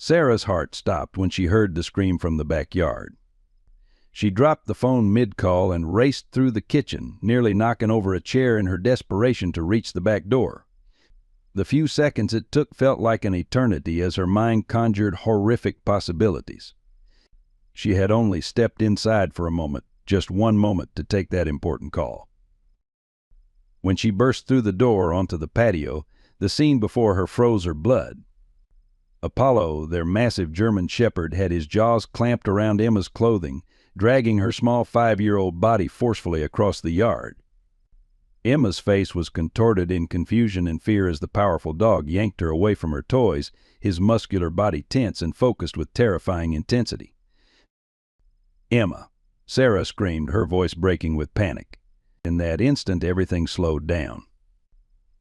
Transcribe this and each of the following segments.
Sarah's heart stopped when she heard the scream from the backyard. She dropped the phone mid-call and raced through the kitchen, nearly knocking over a chair in her desperation to reach the back door. The few seconds it took felt like an eternity as her mind conjured horrific possibilities. She had only stepped inside for a moment, just one moment, to take that important call. When she burst through the door onto the patio, the scene before her froze her blood. Apollo, their massive German shepherd, had his jaws clamped around Emma's clothing, dragging her small 5-year-old body forcefully across the yard. Emma's face was contorted in confusion and fear as the powerful dog yanked her away from her toys, his muscular body tense and focused with terrifying intensity. "Emma!" Sarah screamed, her voice breaking with panic. In that instant, everything slowed down.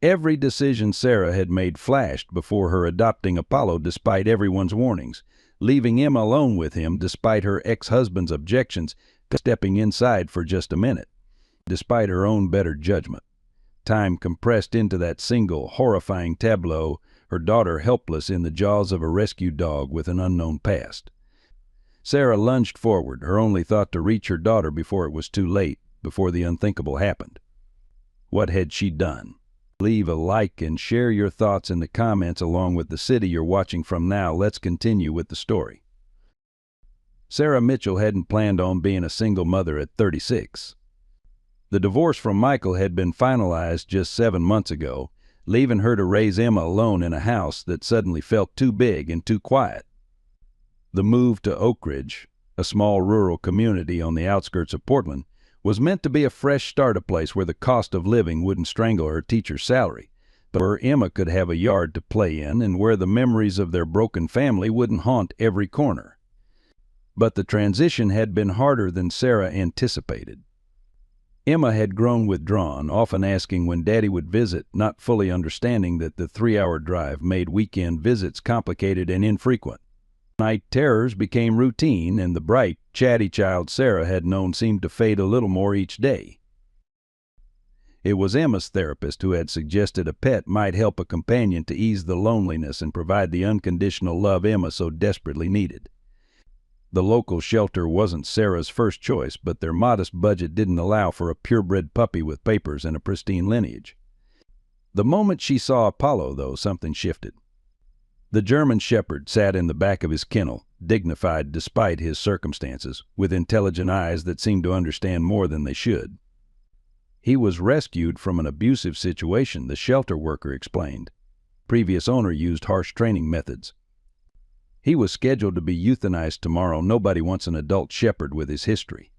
Every decision Sarah had made flashed before her, adopting Apollo despite everyone's warnings, leaving Emma alone with him despite her ex-husband's objections, stepping inside for just a minute, despite her own better judgment. Time compressed into that single, horrifying tableau, her daughter helpless in the jaws of a rescued dog with an unknown past. Sarah lunged forward, her only thought to reach her daughter before it was too late, before the unthinkable happened. What had she done? Leave a like and share your thoughts in the comments along with the city you're watching from now. Let's continue with the story. Sarah Mitchell hadn't planned on being a single mother at 36. The divorce from Michael had been finalized just 7 months ago, leaving her to raise Emma alone in a house that suddenly felt too big and too quiet. The move to Oak Ridge, a small rural community on the outskirts of Portland, was meant to be a fresh start, a place where the cost of living wouldn't strangle her teacher's salary, but where Emma could have a yard to play in and where the memories of their broken family wouldn't haunt every corner. But the transition had been harder than Sarah anticipated. Emma had grown withdrawn, often asking when Daddy would visit, not fully understanding that the 3-hour drive made weekend visits complicated and infrequent. Night terrors became routine, and the bright, chatty child Sarah had known seemed to fade a little more each day. It was Emma's therapist who had suggested a pet might help a companion to ease the loneliness and provide the unconditional love Emma so desperately needed. The local shelter wasn't Sarah's first choice, but their modest budget didn't allow for a purebred puppy with papers and a pristine lineage. The moment she saw Apollo, though, something shifted. The German shepherd sat in the back of his kennel, dignified despite his circumstances, with intelligent eyes that seemed to understand more than they should. He was rescued from an abusive situation, the shelter worker explained. Previous owner used harsh training methods. He was scheduled to be euthanized tomorrow. Nobody wants an adult shepherd with his history.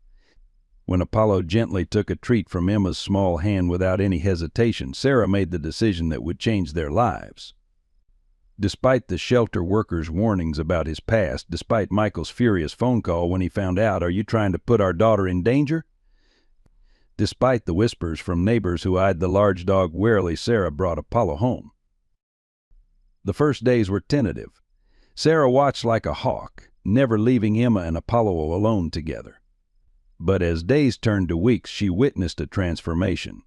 When Apollo gently took a treat from Emma's small hand without any hesitation, Sarah made the decision that would change their lives. Despite the shelter worker's warnings about his past, despite Michael's furious phone call when he found out, "Are you trying to put our daughter in danger?" Despite the whispers from neighbors who eyed the large dog warily, Sarah brought Apollo home. The first days were tentative. Sarah watched like a hawk, never leaving Emma and Apollo alone together. But as days turned to weeks, she witnessed a transformation.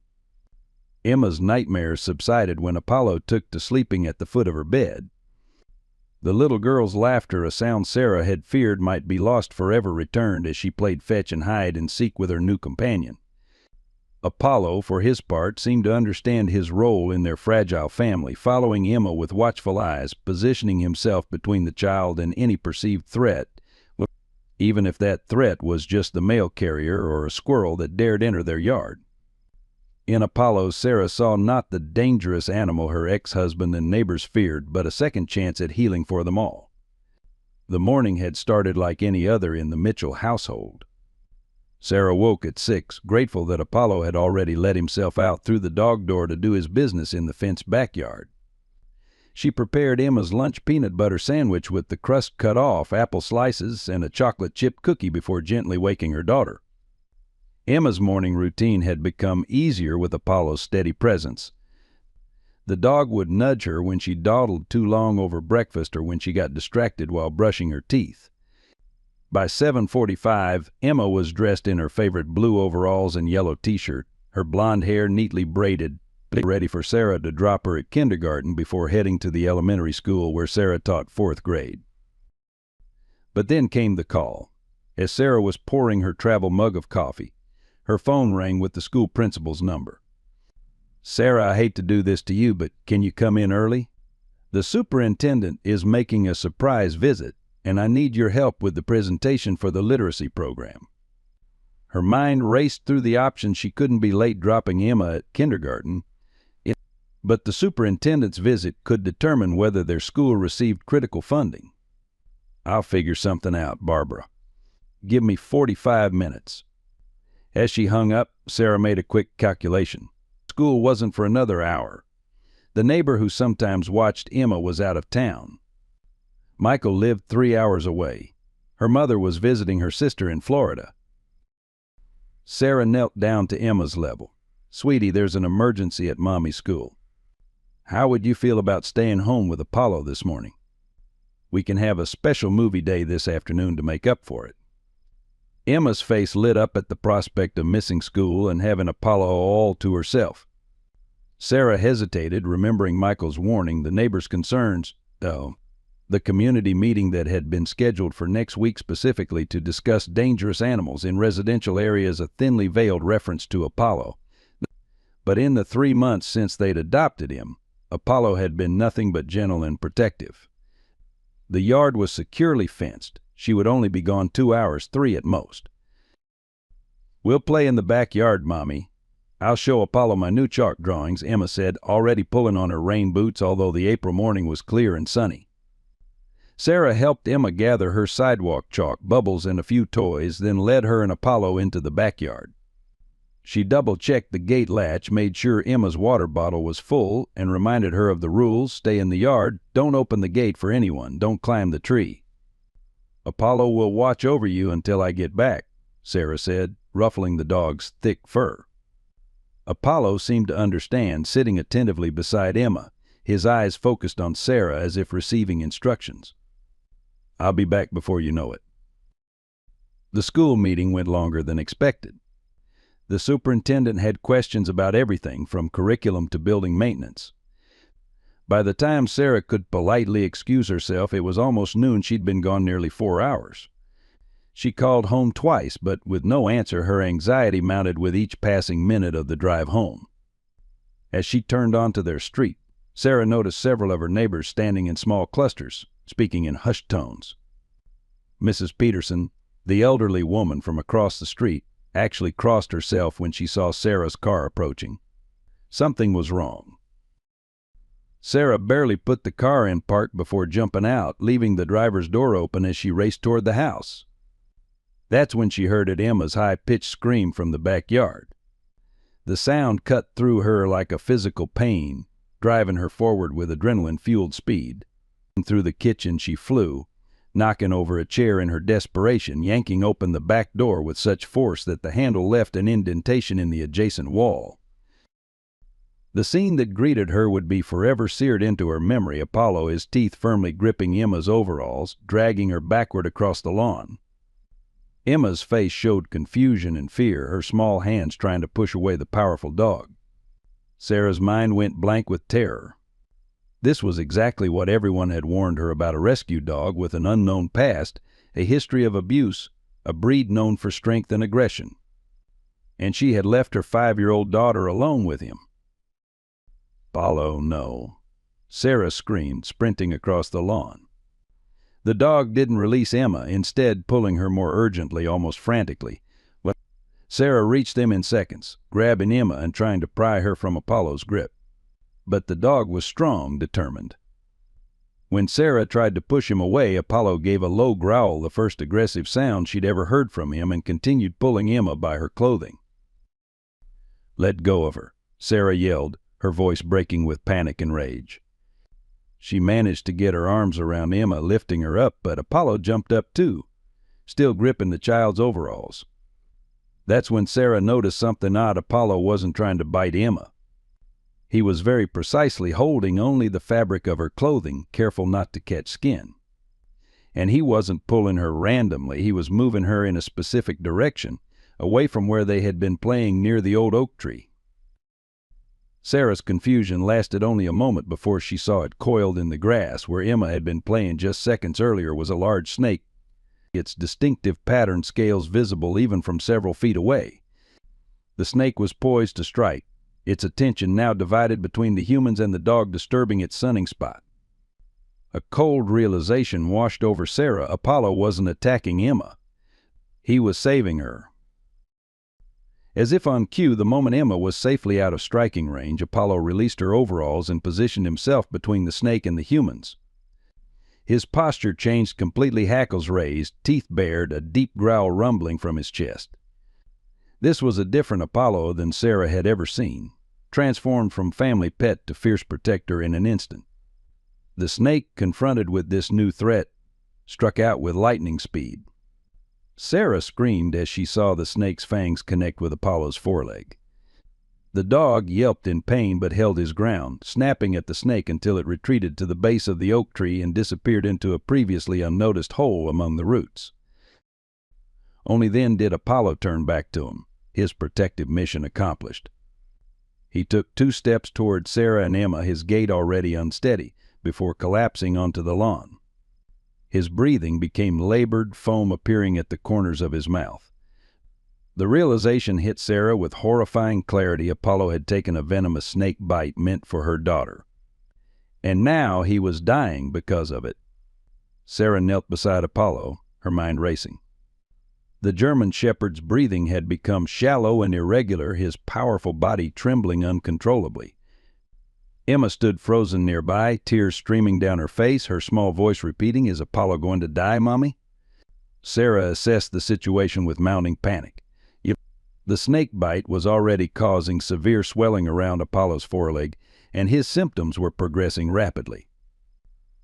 Emma's nightmares subsided when Apollo took to sleeping at the foot of her bed. The little girl's laughter, a sound Sarah had feared might be lost forever, returned as she played fetch and hide and seek with her new companion. Apollo, for his part, seemed to understand his role in their fragile family, following Emma with watchful eyes, positioning himself between the child and any perceived threat, even if that threat was just the mail carrier or a squirrel that dared enter their yard. In Apollo, Sarah saw not the dangerous animal her ex-husband and neighbors feared, but a second chance at healing for them all. The morning had started like any other in the Mitchell household. Sarah woke at 6, grateful that Apollo had already let himself out through the dog door to do his business in the fenced backyard. She prepared Emma's lunch peanut butter sandwich with the crust cut off, apple slices, and a chocolate chip cookie before gently waking her daughter. Emma's morning routine had become easier with Apollo's steady presence. The dog would nudge her when she dawdled too long over breakfast or when she got distracted while brushing her teeth. By 7:45, Emma was dressed in her favorite blue overalls and yellow t-shirt, her blonde hair neatly braided, ready for Sarah to drop her at kindergarten before heading to the elementary school where Sarah taught 4th grade. But then came the call. As Sarah was pouring her travel mug of coffee, her phone rang with the school principal's number. "Sarah, I hate to do this to you, but can you come in early? The superintendent is making a surprise visit, and I need your help with the presentation for the literacy program." Her mind raced through the option she couldn't be late dropping Emma at kindergarten, but the superintendent's visit could determine whether their school received critical funding. "I'll figure something out, Barbara. Give me 45 minutes. As she hung up, Sarah made a quick calculation. School wasn't for another hour. The neighbor who sometimes watched Emma was out of town. Michael lived 3 hours away. Her mother was visiting her sister in Florida. Sarah knelt down to Emma's level. "Sweetie, there's an emergency at Mommy's school. How would you feel about staying home with Apollo this morning? We can have a special movie day this afternoon to make up for it." Emma's face lit up at the prospect of missing school and having Apollo all to herself. Sarah hesitated, remembering Michael's warning, the neighbor's concerns, the community meeting that had been scheduled for next week specifically to discuss dangerous animals in residential areas, a thinly veiled reference to Apollo. But in the 3 months since they'd adopted him, Apollo had been nothing but gentle and protective. The yard was securely fenced. She would only be gone 2 hours, 3 at most. "We'll play in the backyard, Mommy. I'll show Apollo my new chalk drawings," Emma said, already pulling on her rain boots, although the April morning was clear and sunny. Sarah helped Emma gather her sidewalk chalk, bubbles, and a few toys, then led her and Apollo into the backyard. She double-checked the gate latch, made sure Emma's water bottle was full, and reminded her of the rules: stay in the yard, don't open the gate for anyone, don't climb the tree. "Apollo will watch over you until I get back," Sarah said, ruffling the dog's thick fur. Apollo seemed to understand, sitting attentively beside Emma, his eyes focused on Sarah as if receiving instructions. "I'll be back before you know it." The school meeting went longer than expected. The superintendent had questions about everything from curriculum to building maintenance. By the time Sarah could politely excuse herself, it was almost noon. She'd been gone nearly 4 hours. She called home twice, but with no answer, her anxiety mounted with each passing minute of the drive home. As she turned onto their street, Sarah noticed several of her neighbors standing in small clusters, speaking in hushed tones. Mrs. Peterson, the elderly woman from across the street, actually crossed herself when she saw Sarah's car approaching. Something was wrong. Sarah barely put the car in park before jumping out, leaving the driver's door open as she raced toward the house. That's when she heard Emma's high-pitched scream from the backyard. The sound cut through her like a physical pain, driving her forward with adrenaline-fueled speed. Through the kitchen she flew, knocking over a chair in her desperation, yanking open the back door with such force that the handle left an indentation in the adjacent wall. The scene that greeted her would be forever seared into her memory: Apollo, his teeth firmly gripping Emma's overalls, dragging her backward across the lawn. Emma's face showed confusion and fear, her small hands trying to push away the powerful dog. Sarah's mind went blank with terror. This was exactly what everyone had warned her about: a rescue dog with an unknown past, a history of abuse, a breed known for strength and aggression. And she had left her 5-year-old daughter alone with him. "Apollo, no," Sarah screamed, sprinting across the lawn. The dog didn't release Emma, instead pulling her more urgently, almost frantically. Sarah reached them in seconds, grabbing Emma and trying to pry her from Apollo's grip. But the dog was strong, determined. When Sarah tried to push him away, Apollo gave a low growl, the first aggressive sound she'd ever heard from him, and continued pulling Emma by her clothing. "Let go of her," Sarah yelled, her voice breaking with panic and rage. She managed to get her arms around Emma, lifting her up, but Apollo jumped up too, still gripping the child's overalls. That's when Sarah noticed something odd. Apollo wasn't trying to bite Emma. He was very precisely holding only the fabric of her clothing, careful not to catch skin. And he wasn't pulling her randomly. He was moving her in a specific direction, away from where they had been playing near the old oak tree. Sarah's confusion lasted only a moment before she saw it. Coiled in the grass where Emma had been playing just seconds earlier was a large snake, its distinctive pattern scales visible even from several feet away. The snake was poised to strike, its attention now divided between the humans and the dog disturbing its sunning spot. A cold realization washed over Sarah. Apollo wasn't attacking Emma. He was saving her. As if on cue, the moment Emma was safely out of striking range, Apollo released her overalls and positioned himself between the snake and the humans. His posture changed completely, hackles raised, teeth bared, a deep growl rumbling from his chest. This was a different Apollo than Sarah had ever seen, transformed from family pet to fierce protector in an instant. The snake, confronted with this new threat, struck out with lightning speed. Sarah screamed as she saw the snake's fangs connect with Apollo's foreleg. The dog yelped in pain but held his ground, snapping at the snake until it retreated to the base of the oak tree and disappeared into a previously unnoticed hole among the roots. Only then did Apollo turn back to him, his protective mission accomplished. He took 2 steps toward Sarah and Emma, his gait already unsteady, before collapsing onto the lawn. His breathing became labored, foam appearing at the corners of his mouth. The realization hit Sarah with horrifying clarity. Apollo had taken a venomous snake bite meant for her daughter. And now he was dying because of it. Sarah knelt beside Apollo, her mind racing. The German shepherd's breathing had become shallow and irregular, his powerful body trembling uncontrollably. Emma stood frozen nearby, tears streaming down her face, her small voice repeating, "Is Apollo going to die, Mommy?" Sarah assessed the situation with mounting panic. The snake bite was already causing severe swelling around Apollo's foreleg, and his symptoms were progressing rapidly.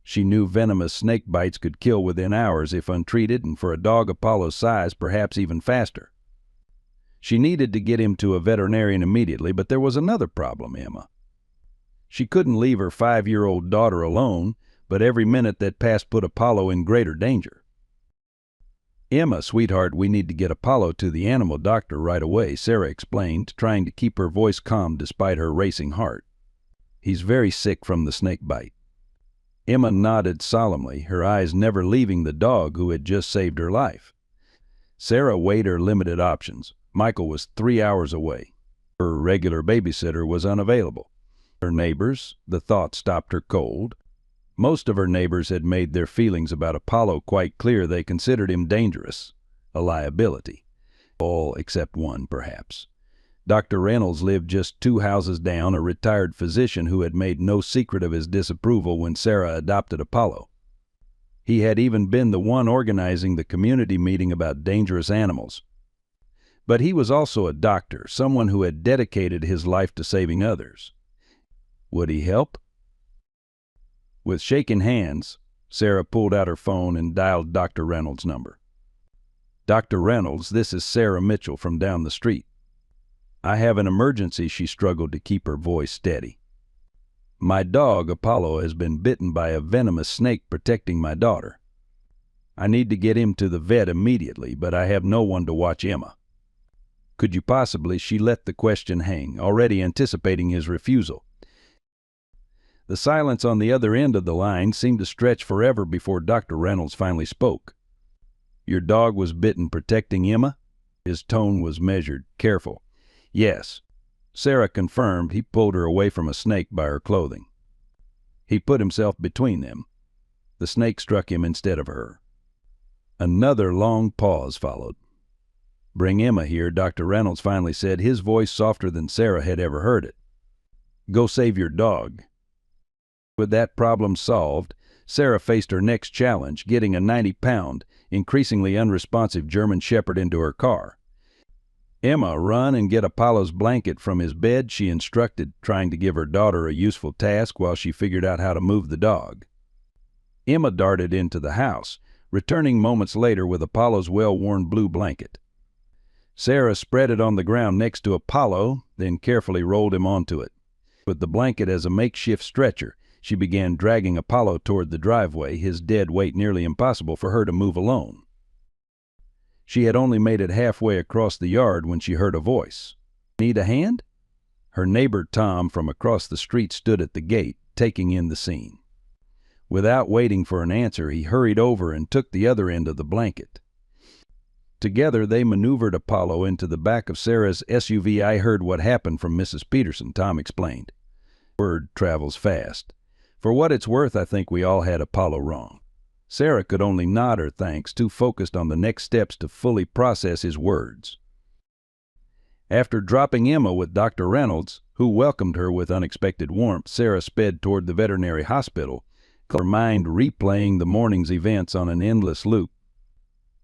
She knew venomous snake bites could kill within hours if untreated, and for a dog Apollo's size, perhaps even faster. She needed to get him to a veterinarian immediately, but there was another problem, Emma. She couldn't leave her 5-year-old daughter alone, but every minute that passed put Apollo in greater danger. "Emma, sweetheart, we need to get Apollo to the animal doctor right away," Sarah explained, trying to keep her voice calm despite her racing heart. "He's very sick from the snake bite." Emma nodded solemnly, her eyes never leaving the dog who had just saved her life. Sarah weighed her limited options. Michael was 3 hours away. Her regular babysitter was unavailable. Her neighbors, the thought stopped her cold. Most of her neighbors had made their feelings about Apollo quite clear. They considered him dangerous, a liability. All except one, perhaps. Dr. Reynolds lived just 2 houses down, a retired physician who had made no secret of his disapproval when Sarah adopted Apollo. He had even been the one organizing the community meeting about dangerous animals. But he was also a doctor, someone who had dedicated his life to saving others. Would he help? With shaking hands, Sarah pulled out her phone and dialed Dr. Reynolds' number. "Dr. Reynolds, this is Sarah Mitchell from down the street. I have an emergency," she struggled to keep her voice steady. "My dog, Apollo, has been bitten by a venomous snake protecting my daughter. I need to get him to the vet immediately, but I have no one to watch Emma. Could you possibly—" She let the question hang, already anticipating his refusal. The silence on the other end of the line seemed to stretch forever before Dr. Reynolds finally spoke. "Your dog was bitten protecting Emma?" His tone was measured, careful. "Yes," Sarah confirmed. He pulled her away from a snake by her clothing. He put himself between them. The snake struck him instead of her. Another long pause followed. "Bring Emma here," Dr. Reynolds finally said, his voice softer than Sarah had ever heard it. "Go save your dog." With that problem solved, Sarah faced her next challenge, getting a 90-pound, increasingly unresponsive German shepherd into her car. "Emma, run and get Apollo's blanket from his bed," she instructed, trying to give her daughter a useful task while she figured out how to move the dog. Emma darted into the house, returning moments later with Apollo's well-worn blue blanket. Sarah spread it on the ground next to Apollo, then carefully rolled him onto it. With the blanket as a makeshift stretcher, she began dragging Apollo toward the driveway, his dead weight nearly impossible for her to move alone. She had only made it halfway across the yard when she heard a voice. "Need a hand?" Her neighbor Tom from across the street stood at the gate, taking in the scene. Without waiting for an answer, he hurried over and took the other end of the blanket. Together, they maneuvered Apollo into the back of Sarah's SUV. "I heard what happened from Mrs. Peterson," Tom explained. "Word travels fast. For what it's worth, I think we all had Apollo wrong." Sarah could only nod her thanks, too focused on the next steps to fully process his words. After dropping Emma with Dr. Reynolds, who welcomed her with unexpected warmth, Sarah sped toward the veterinary hospital, her mind replaying the morning's events on an endless loop.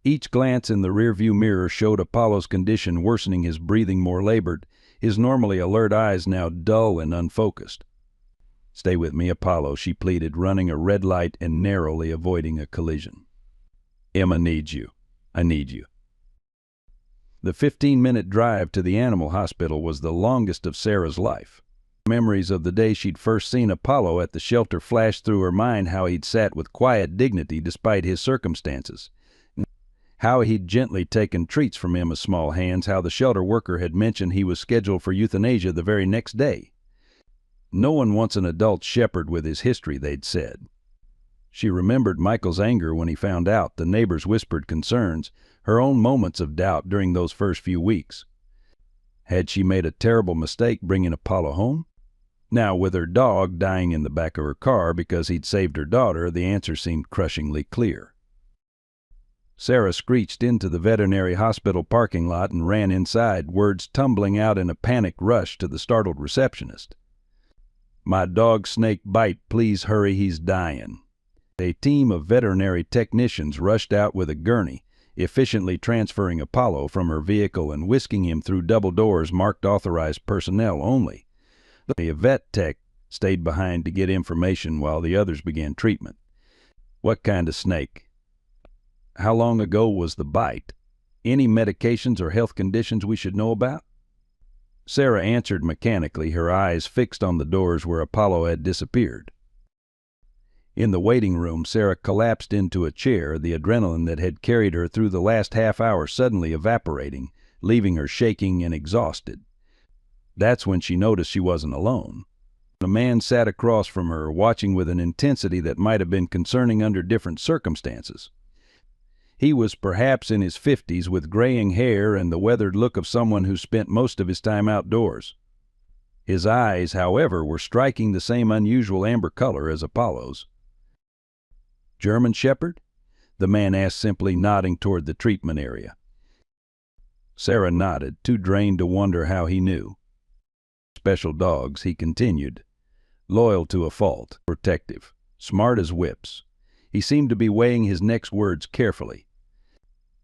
Each glance in the rearview mirror showed Apollo's condition worsening, his breathing more labored, his normally alert eyes now dull and unfocused. "Stay with me, Apollo," she pleaded, running a red light and narrowly avoiding a collision. "Emma needs you. I need you." The 15-minute drive to the animal hospital was the longest of Sarah's life. Memories of the day she'd first seen Apollo at the shelter flashed through her mind, how he'd sat with quiet dignity despite his circumstances, how he'd gently taken treats from Emma's small hands, how the shelter worker had mentioned he was scheduled for euthanasia the very next day. "No one wants an adult shepherd with his history," they'd said. She remembered Michael's anger when he found out, the neighbors' whispered concerns, her own moments of doubt during those first few weeks. Had she made a terrible mistake bringing Apollo home? Now, with her dog dying in the back of her car because he'd saved her daughter, the answer seemed crushingly clear. Sarah screeched into the veterinary hospital parking lot and ran inside, words tumbling out in a panicked rush to the startled receptionist. "My dog's snake bite. Please hurry, he's dying." A team of veterinary technicians rushed out with a gurney, efficiently transferring Apollo from her vehicle and whisking him through double doors marked "Authorized Personnel Only." The vet tech stayed behind to get information while the others began treatment. "What kind of snake? How long ago was the bite? Any medications or health conditions we should know about?" Sarah answered mechanically, her eyes fixed on the doors where Apollo had disappeared. In the waiting room, Sarah collapsed into a chair, the adrenaline that had carried her through the last half hour suddenly evaporating, leaving her shaking and exhausted. That's when she noticed she wasn't alone. A man sat across from her, watching with an intensity that might have been concerning under different circumstances. He was perhaps in his 50s, with graying hair and the weathered look of someone who spent most of his time outdoors. His eyes, however, were striking the same unusual amber color as Apollo's. "German Shepherd?" the man asked simply, nodding toward the treatment area. Sarah nodded, too drained to wonder how he knew. "Special dogs," he continued. "Loyal to a fault, protective, smart as whips." He seemed to be weighing his next words carefully.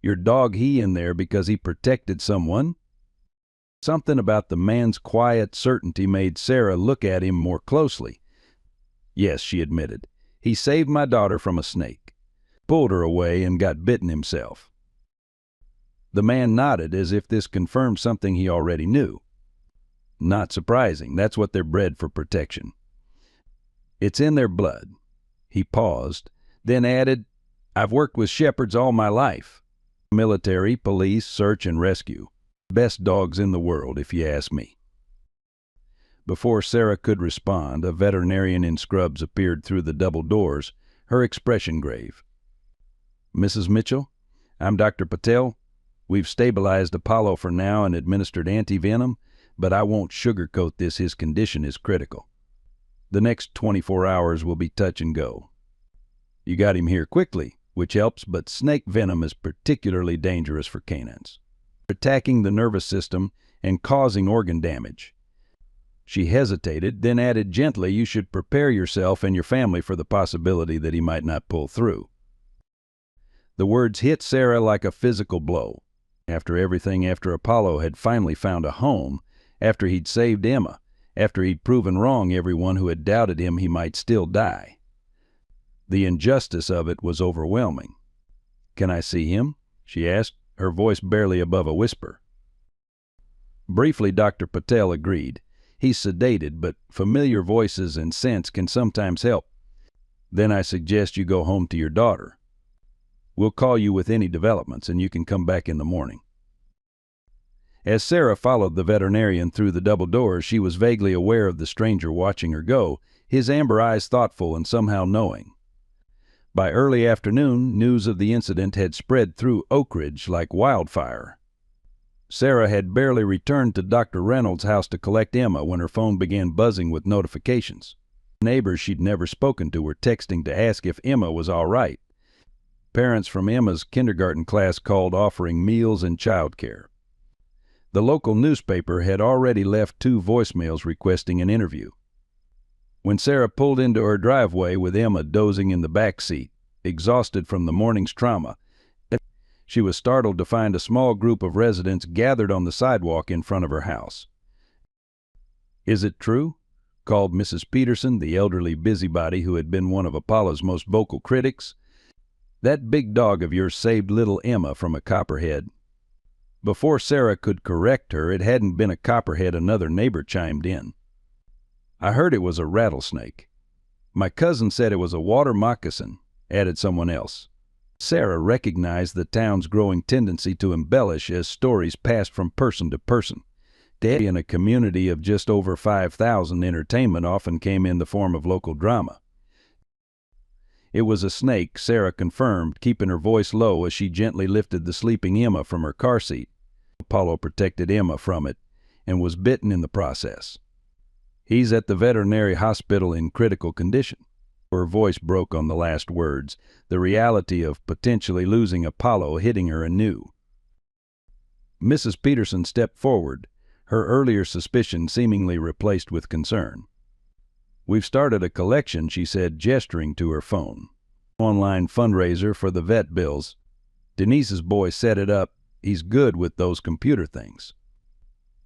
"Your dog he in there because he protected someone?" Something about the man's quiet certainty made Sarah look at him more closely. "Yes," she admitted. "He saved my daughter from a snake. Pulled her away and got bitten himself." The man nodded as if this confirmed something he already knew. "Not surprising. That's what they're bred for, protection. It's in their blood." He paused, then added, "I've worked with shepherds all my life. Military, police, search and rescue. Best dogs in the world, if you ask me." Before Sarah could respond, a veterinarian in scrubs appeared through the double doors, her expression grave. "Mrs. Mitchell, I'm Dr. Patel. We've stabilized Apollo for now and administered anti-venom, but I won't sugarcoat this. His condition is critical. The next 24 hours will be touch and go. You got him here quickly, which helps, but snake venom is particularly dangerous for canines, attacking the nervous system and causing organ damage." She hesitated, then added gently, "You should prepare yourself and your family for the possibility that he might not pull through." The words hit Sarah like a physical blow. After everything, after Apollo had finally found a home, after he'd saved Emma, after he'd proven wrong everyone who had doubted him he might still die. The injustice of it was overwhelming. "Can I see him?" she asked, her voice barely above a whisper. Briefly, Dr. Patel agreed. "He's sedated, but familiar voices and scents can sometimes help. Then I suggest you go home to your daughter. We'll call you with any developments, and you can come back in the morning." As Sarah followed the veterinarian through the double doors, she was vaguely aware of the stranger watching her go, his amber eyes thoughtful and somehow knowing. By early afternoon, news of the incident had spread through Oak Ridge like wildfire. Sarah had barely returned to Dr. Reynolds' house to collect Emma when her phone began buzzing with notifications. Neighbors she'd never spoken to were texting to ask if Emma was all right. Parents from Emma's kindergarten class called offering meals and childcare. The local newspaper had already left 2 voicemails requesting an interview. When Sarah pulled into her driveway with Emma dozing in the back seat, exhausted from the morning's trauma, she was startled to find a small group of residents gathered on the sidewalk in front of her house. "Is it true?" called Mrs. Peterson, the elderly busybody who had been one of Apollo's most vocal critics. "That big dog of yours saved little Emma from a copperhead." Before Sarah could correct her, "It hadn't been a copperhead," another neighbor chimed in. "I heard it was a rattlesnake." "My cousin said it was a water moccasin," added someone else. Sarah recognized the town's growing tendency to embellish as stories passed from person to person. In a community of just over 5,000, entertainment often came in the form of local drama. "It was a snake," Sarah confirmed, keeping her voice low as she gently lifted the sleeping Emma from her car seat. Apollo protected Emma from it and was bitten in the process. "He's at the veterinary hospital in critical condition." Her voice broke on the last words, the reality of potentially losing Apollo hitting her anew. Mrs. Peterson stepped forward, her earlier suspicion seemingly replaced with concern. "We've started a collection," she said, gesturing to her phone. "Online fundraiser for the vet bills. Denise's boy set it up. He's good with those computer things."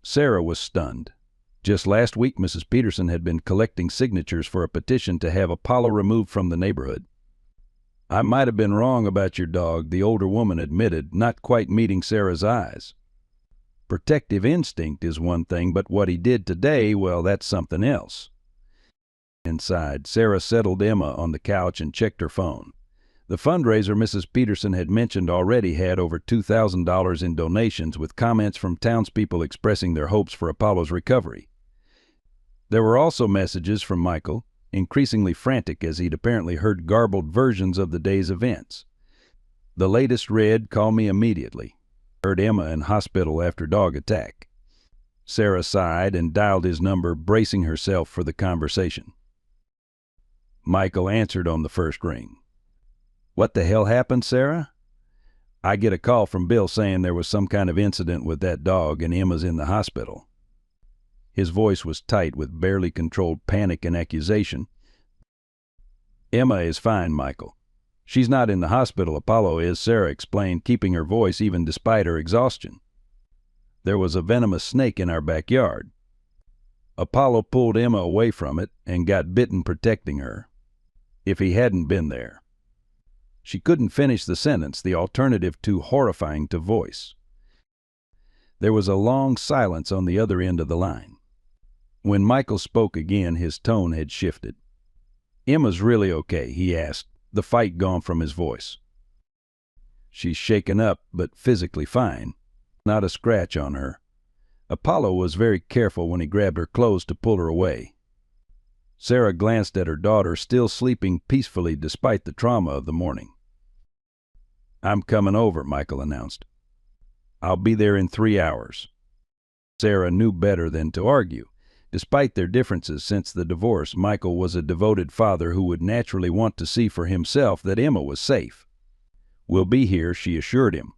Sarah was stunned. Just last week, Mrs. Peterson had been collecting signatures for a petition to have Apollo removed from the neighborhood. "I might have been wrong about your dog," the older woman admitted, not quite meeting Sarah's eyes. "Protective instinct is one thing, but what he did today, well, that's something else." Inside, Sarah settled Emma on the couch and checked her phone. The fundraiser Mrs. Peterson had mentioned already had over $2,000 in donations, with comments from townspeople expressing their hopes for Apollo's recovery. There were also messages from Michael, increasingly frantic as he'd apparently heard garbled versions of the day's events. The latest read, "Call me immediately. Heard Emma in hospital after dog attack." Sarah sighed and dialed his number, bracing herself for the conversation. Michael answered on the first ring. "What the hell happened, Sarah?" "I get a call from Bill saying there was some kind of incident with that dog and Emma's in the hospital." His voice was tight with barely controlled panic and accusation. "Emma is fine, Michael. She's not in the hospital, Apollo is," Sarah explained, keeping her voice even despite her exhaustion. "There was a venomous snake in our backyard. Apollo pulled Emma away from it and got bitten protecting her. If he hadn't been there." She couldn't finish the sentence, the alternative too horrifying to voice. There was a long silence on the other end of the line. When Michael spoke again, his tone had shifted. "Emma's really okay?" he asked, the fight gone from his voice. "She's shaken up, but physically fine. Not a scratch on her. Apollo was very careful when he grabbed her clothes to pull her away." Sarah glanced at her daughter, still sleeping peacefully despite the trauma of the morning. "I'm coming over," Michael announced. "I'll be there in 3 hours." Sarah knew better than to argue. Despite their differences since the divorce, Michael was a devoted father who would naturally want to see for himself that Emma was safe. "We'll be here," she assured him.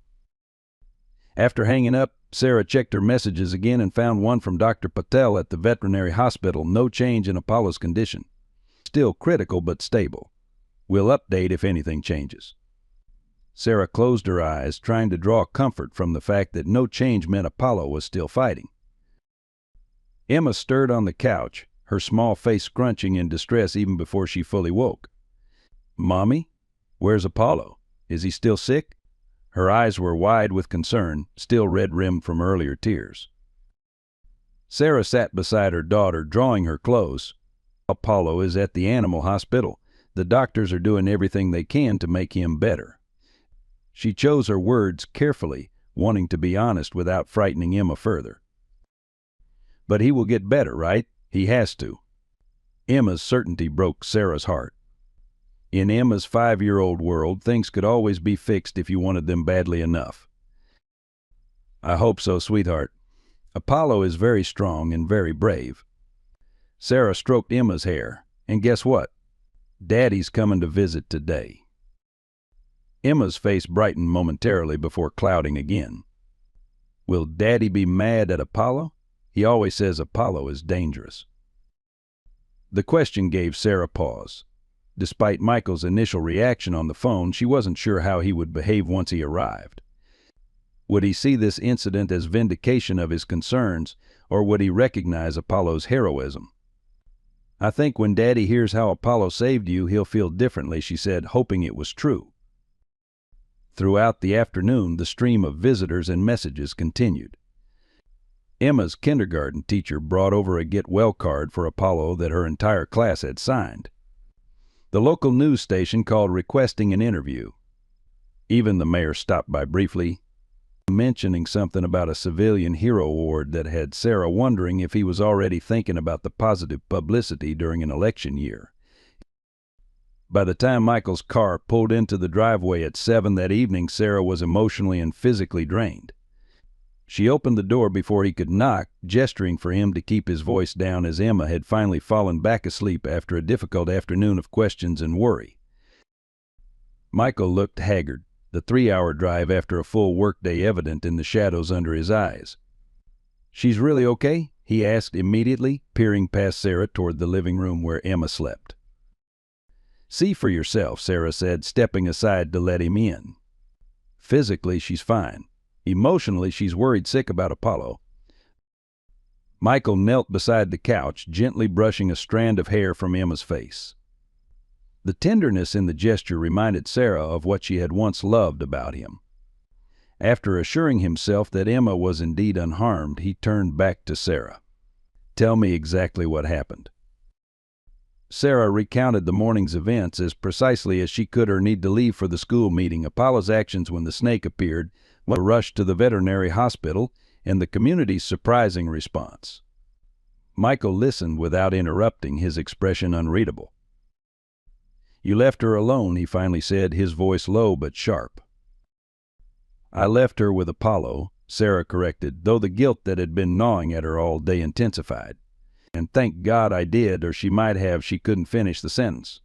After hanging up, Sarah checked her messages again and found one from Dr. Patel at the veterinary hospital. "No change in Apollo's condition. Still critical but stable. We'll update if anything changes." Sarah closed her eyes, trying to draw comfort from the fact that no change meant Apollo was still fighting. Emma stirred on the couch, her small face scrunching in distress even before she fully woke. "Mommy, where's Apollo? Is he still sick?" Her eyes were wide with concern, still red-rimmed from earlier tears. Sarah sat beside her daughter, drawing her close. "Apollo is at the animal hospital. The doctors are doing everything they can to make him better." She chose her words carefully, wanting to be honest without frightening Emma further. "But he will get better, right? He has to." Emma's certainty broke Sarah's heart. In Emma's 5-year-old world, things could always be fixed if you wanted them badly enough. I hope so, sweetheart. Apollo is very strong and very brave. Sarah stroked Emma's hair, and guess what? Daddy's coming to visit today. Emma's face brightened momentarily before clouding again. Will Daddy be mad at Apollo? He always says Apollo is dangerous. The question gave Sarah pause. Despite Michael's initial reaction on the phone, she wasn't sure how he would behave once he arrived. Would he see this incident as vindication of his concerns, or would he recognize Apollo's heroism? I think when Daddy hears how Apollo saved you, he'll feel differently, she said, hoping it was true. Throughout the afternoon, the stream of visitors and messages continued. Emma's kindergarten teacher brought over a get well card for Apollo that her entire class had signed. The local news station called requesting an interview. Even the mayor stopped by briefly, mentioning something about a civilian hero award that had Sarah wondering if he was already thinking about the positive publicity during an election year. By the time Michael's car pulled into the driveway at 7 that evening, Sarah was emotionally and physically drained. She opened the door before he could knock, gesturing for him to keep his voice down as Emma had finally fallen back asleep after a difficult afternoon of questions and worry. Michael looked haggard, the 3-hour drive after a full workday evident in the shadows under his eyes. She's really okay? He asked immediately, peering past Sarah toward the living room where Emma slept. See for yourself, Sarah said, stepping aside to let him in. Physically, she's fine. Emotionally, she's worried sick about Apollo. Michael knelt beside the couch, gently brushing a strand of hair from Emma's face. The tenderness in the gesture reminded Sarah of what she had once loved about him. After assuring himself that Emma was indeed unharmed, he turned back to Sarah. Tell me exactly what happened. Sarah recounted the morning's events as precisely as she could or need to leave for the school meeting, Apollo's actions when the snake appeared, a rush to the veterinary hospital, and the community's surprising response. Michael listened without interrupting, his expression unreadable. You left her alone, he finally said, his voice low but sharp. I left her with Apollo, Sarah corrected, though the guilt that had been gnawing at her all day intensified. And thank God I did, or she couldn't finish the sentence.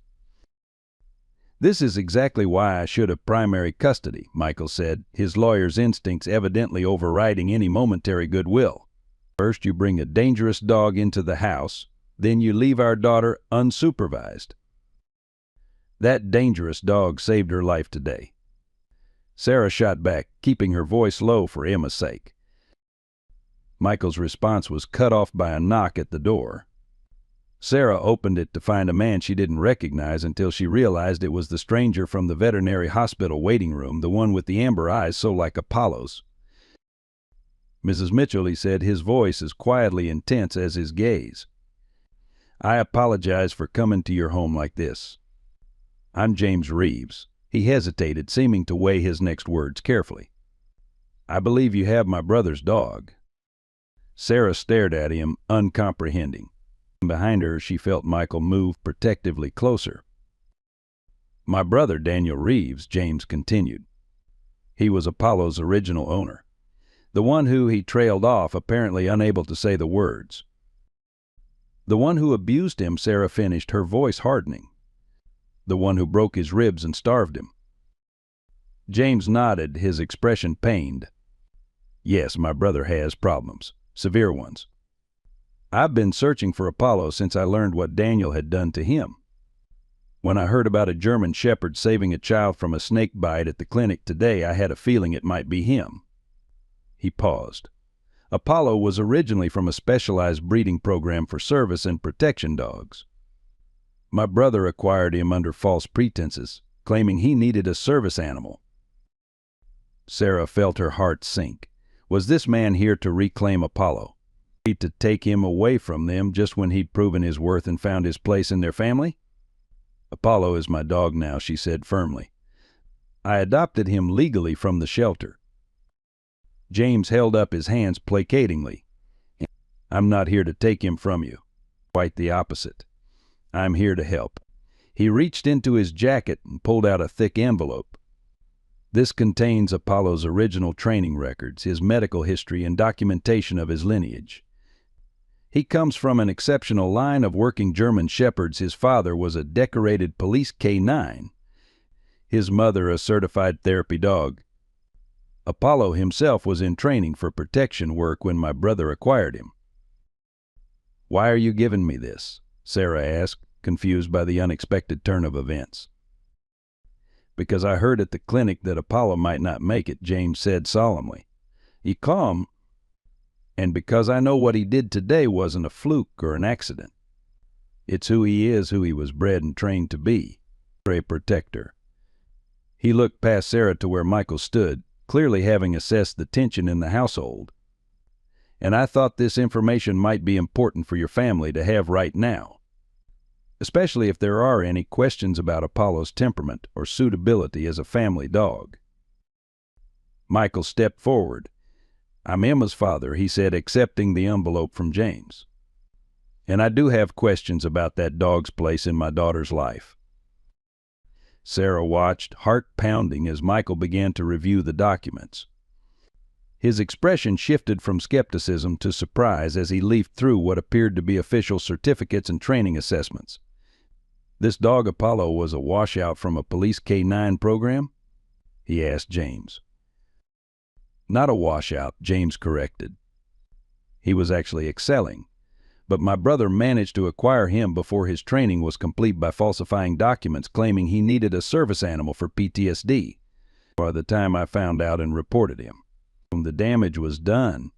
This is exactly why I should have primary custody, Michael said, his lawyer's instincts evidently overriding any momentary goodwill. First you bring a dangerous dog into the house, then you leave our daughter unsupervised. That dangerous dog saved her life today. Sarah shot back, keeping her voice low for Emma's sake. Michael's response was cut off by a knock at the door. Sarah opened it to find a man she didn't recognize until she realized it was the stranger from the veterinary hospital waiting room, the one with the amber eyes so like Apollo's. Mrs. Mitchell, he said, his voice as quietly intense as his gaze. I apologize for coming to your home like this. I'm James Reeves. He hesitated, seeming to weigh his next words carefully. I believe you have my brother's dog. Sarah stared at him, uncomprehending. Behind her, she felt Michael move protectively closer. My brother, Daniel Reeves, James continued. He was Apollo's original owner, the one who he trailed off, apparently unable to say the words. The one who abused him, Sarah finished, her voice hardening. The one who broke his ribs and starved him. James nodded, his expression pained. Yes, my brother has problems, severe ones. I've been searching for Apollo since I learned what Daniel had done to him. When I heard about a German shepherd saving a child from a snake bite at the clinic today, I had a feeling it might be him. He paused. Apollo was originally from a specialized breeding program for service and protection dogs. My brother acquired him under false pretenses, claiming he needed a service animal. Sarah felt her heart sink. Was this man here to reclaim Apollo? To take him away from them just when he'd proven his worth and found his place in their family? Apollo is my dog now, she said firmly. I adopted him legally from the shelter. James held up his hands placatingly. I'm not here to take him from you. Quite the opposite. I'm here to help. He reached into his jacket and pulled out a thick envelope. This contains Apollo's original training records, his medical history, and documentation of his lineage. He comes from an exceptional line of working German Shepherds. His father was a decorated police K9. His mother a certified therapy dog. Apollo himself was in training for protection work when my brother acquired him. "Why are you giving me this?" Sarah asked, confused by the unexpected turn of events. "Because I heard at the clinic that Apollo might not make it," James said solemnly. "You calm. And because I know what he did today wasn't a fluke or an accident. It's who he is, who he was bred and trained to be, a protector." He looked past Sarah to where Michael stood, clearly having assessed the tension in the household. "And I thought this information might be important for your family to have right now, especially if there are any questions about Apollo's temperament or suitability as a family dog." Michael stepped forward. "I'm Emma's father," he said, accepting the envelope from James. "And I do have questions about that dog's place in my daughter's life." Sarah watched, heart pounding, as Michael began to review the documents. His expression shifted from skepticism to surprise as he leafed through what appeared to be official certificates and training assessments. "This dog Apollo was a washout from a police K9 program?" he asked James. "Not a washout," James corrected. "He was actually excelling. But my brother managed to acquire him before his training was complete by falsifying documents claiming he needed a service animal for PTSD. By the time I found out and reported him, the damage was done.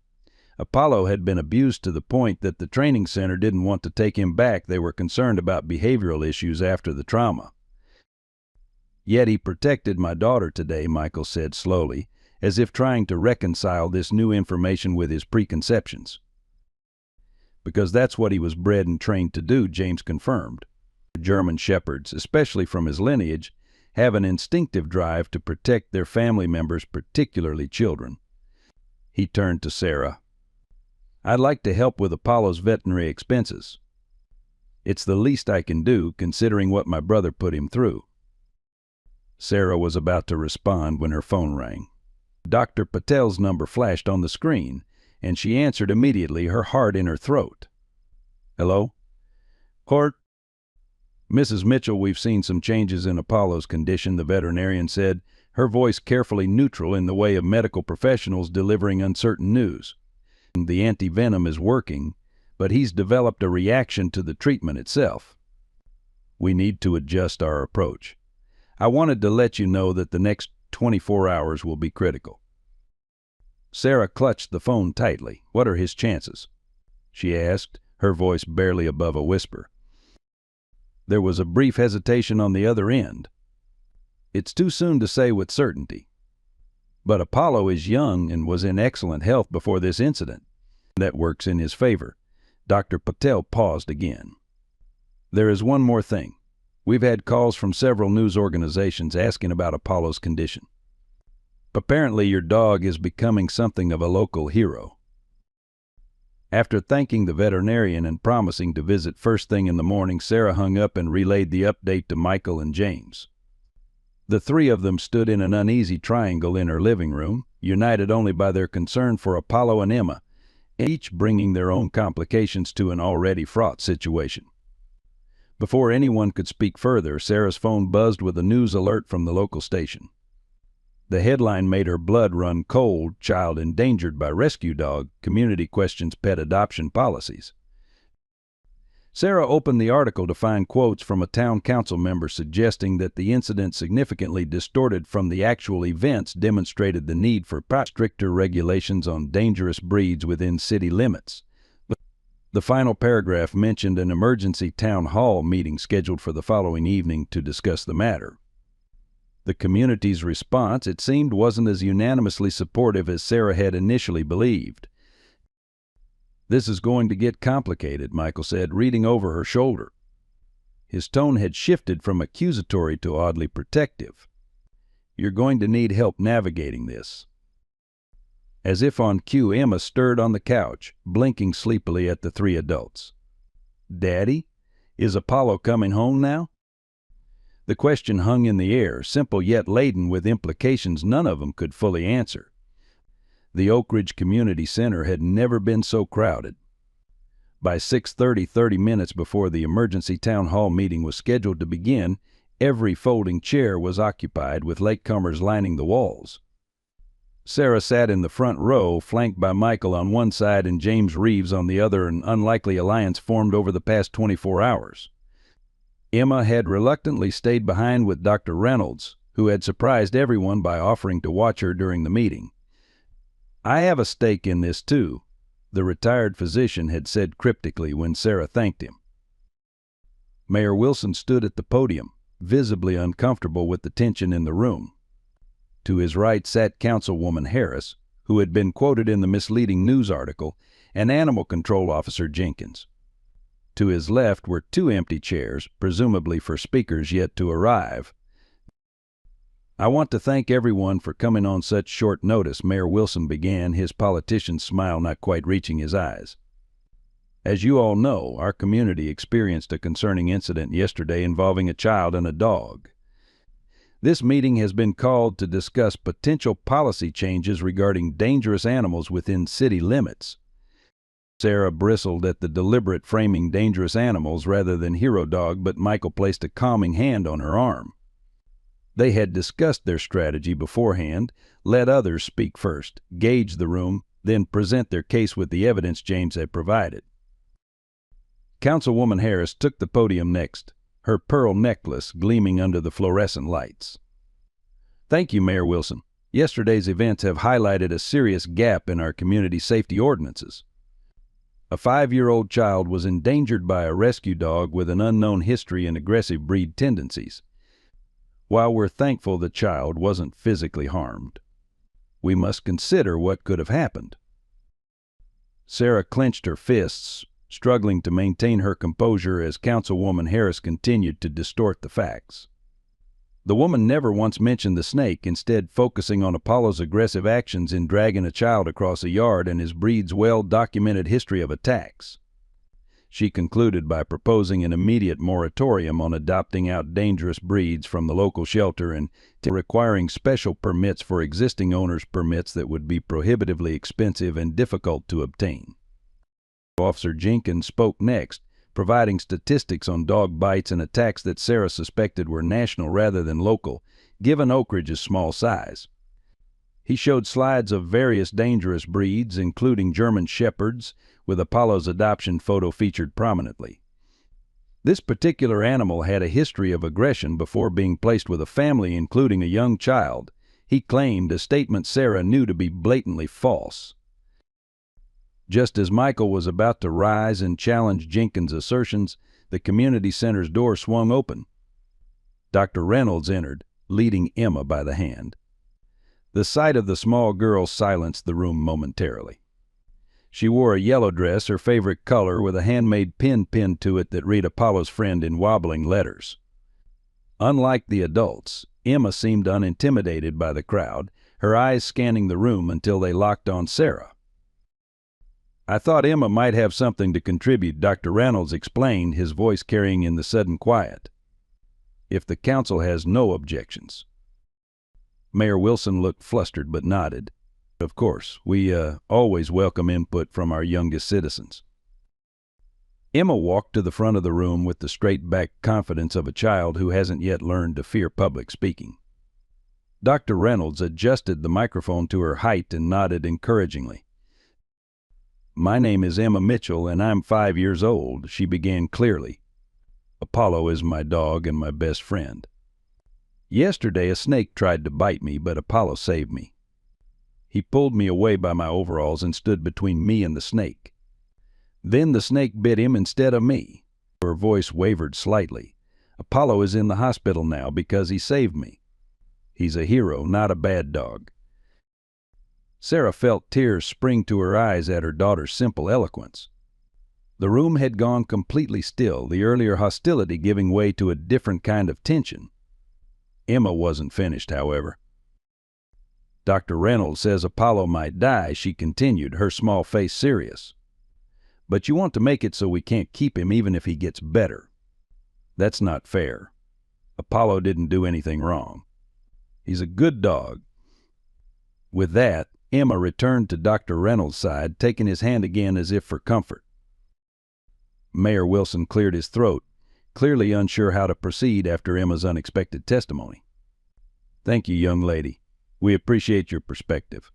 Apollo had been abused to the point that the training center didn't want to take him back. They were concerned about behavioral issues after the trauma. Yet he protected my daughter today," Michael said slowly, as if trying to reconcile this new information with his preconceptions. "Because that's what he was bred and trained to do," James confirmed. "German Shepherds, especially from his lineage, have an instinctive drive to protect their family members, particularly children." He turned to Sarah. "I'd like to help with Apollo's veterinary expenses. It's the least I can do, considering what my brother put him through." Sarah was about to respond when her phone rang. Dr. Patel's number flashed on the screen, and she answered immediately, her heart in her throat. "Hello? Hort? Mrs. Mitchell, we've seen some changes in Apollo's condition," the veterinarian said, her voice carefully neutral in the way of medical professionals delivering uncertain news. "The anti-venom is working, but he's developed a reaction to the treatment itself. We need to adjust our approach. I wanted to let you know that the next 24 hours will be critical." Sarah clutched the phone tightly. "What are his chances?" she asked, her voice barely above a whisper. There was a brief hesitation on the other end. "It's too soon to say with certainty. But Apollo is young and was in excellent health before this incident. That works in his favor." Dr. Patel paused again. "There is one more thing. We've had calls from several news organizations asking about Apollo's condition. Apparently your dog is becoming something of a local hero." After thanking the veterinarian and promising to visit first thing in the morning, Sarah hung up and relayed the update to Michael and James. The three of them stood in an uneasy triangle in her living room, united only by their concern for Apollo and Emma, each bringing their own complications to an already fraught situation. Before anyone could speak further, Sarah's phone buzzed with a news alert from the local station. The headline made her blood run cold. "Child endangered by rescue dog. Community questions pet adoption policies." Sarah opened the article to find quotes from a town council member suggesting that the incident significantly distorted from the actual events demonstrated the need for stricter regulations on dangerous breeds within city limits. The final paragraph mentioned an emergency town hall meeting scheduled for the following evening to discuss the matter. The community's response, it seemed, wasn't as unanimously supportive as Sarah had initially believed. "This is going to get complicated," Michael said, reading over her shoulder. His tone had shifted from accusatory to oddly protective. "You're going to need help navigating this." As if on cue, Emma stirred on the couch, blinking sleepily at the three adults. "Daddy, is Apollo coming home now?" The question hung in the air, simple yet laden with implications none of them could fully answer. The Oak Ridge Community Center had never been so crowded. By 6:30, 30 minutes before the emergency town hall meeting was scheduled to begin, every folding chair was occupied, with latecomers lining the walls. Sarah sat in the front row, flanked by Michael on one side and James Reeves on the other, an unlikely alliance formed over the past 24 hours. Emma had reluctantly stayed behind with Dr. Reynolds, who had surprised everyone by offering to watch her during the meeting. "I have a stake in this, too," the retired physician had said cryptically when Sarah thanked him. Mayor Wilson stood at the podium, visibly uncomfortable with the tension in the room. To his right sat Councilwoman Harris, who had been quoted in the misleading news article, and Animal Control Officer Jenkins. To his left were two empty chairs, presumably for speakers yet to arrive. "I want to thank everyone for coming on such short notice," Mayor Wilson began, his politician's smile not quite reaching his eyes. "As you all know, our community experienced a concerning incident yesterday involving a child and a dog. This meeting has been called to discuss potential policy changes regarding dangerous animals within city limits." Sarah bristled at the deliberate framing dangerous animals rather than hero dog, but Michael placed a calming hand on her arm. They had discussed their strategy beforehand, let others speak first, gauge the room, then present their case with the evidence James had provided. Councilwoman Harris took the podium next, her pearl necklace gleaming under the fluorescent lights. "Thank you, Mayor Wilson. Yesterday's events have highlighted a serious gap in our community safety ordinances. A 5-year-old child was endangered by a rescue dog with an unknown history and aggressive breed tendencies. While we're thankful the child wasn't physically harmed, we must consider what could have happened." Sarah clenched her fists, struggling to maintain her composure as Councilwoman Harris continued to distort the facts. The woman never once mentioned the snake, instead focusing on Apollo's aggressive actions in dragging a child across a yard and his breed's well-documented history of attacks. She concluded by proposing an immediate moratorium on adopting out dangerous breeds from the local shelter and requiring special permits for existing owners, permits that would be prohibitively expensive and difficult to obtain. Officer Jenkins spoke next, providing statistics on dog bites and attacks that Sarah suspected were national rather than local, given Oak Ridge's small size. He showed slides of various dangerous breeds, including German Shepherds, with Apollo's adoption photo featured prominently. This particular animal had a history of aggression before being placed with a family, including a young child, he claimed, a statement Sarah knew to be blatantly false. Just as Michael was about to rise and challenge Jenkins' assertions, the community center's door swung open. Dr. Reynolds entered, leading Emma by the hand. The sight of the small girl silenced the room momentarily. She wore a yellow dress, her favorite color, with a handmade pin pinned to it that read "Apollo's friend" in wobbling letters. Unlike the adults, Emma seemed unintimidated by the crowd, her eyes scanning the room until they locked on Sarah. "I thought Emma might have something to contribute," Dr. Reynolds explained, his voice carrying in the sudden quiet. "If the council has no objections." Mayor Wilson looked flustered but nodded. "Of course, we always welcome input from our youngest citizens." Emma walked to the front of the room with the straight-backed confidence of a child who hasn't yet learned to fear public speaking. Dr. Reynolds adjusted the microphone to her height and nodded encouragingly. "My name is Emma Mitchell, and I'm 5 years old," she began clearly. "Apollo is my dog and my best friend. Yesterday a snake tried to bite me, but Apollo saved me. He pulled me away by my overalls and stood between me and the snake. Then the snake bit him instead of me." Her voice wavered slightly. "Apollo is in the hospital now because he saved me. He's a hero, not a bad dog." Sarah felt tears spring to her eyes at her daughter's simple eloquence. The room had gone completely still, the earlier hostility giving way to a different kind of tension. Emma wasn't finished, however. "Dr. Reynolds says Apollo might die," she continued, her small face serious. "But you want to make it so we can't keep him even if he gets better. That's not fair. Apollo didn't do anything wrong. He's a good dog." With that, Emma returned to Dr. Reynolds' side, taking his hand again as if for comfort. Mayor Wilson cleared his throat, clearly unsure how to proceed after Emma's unexpected testimony. "Thank you, young lady. We appreciate your perspective."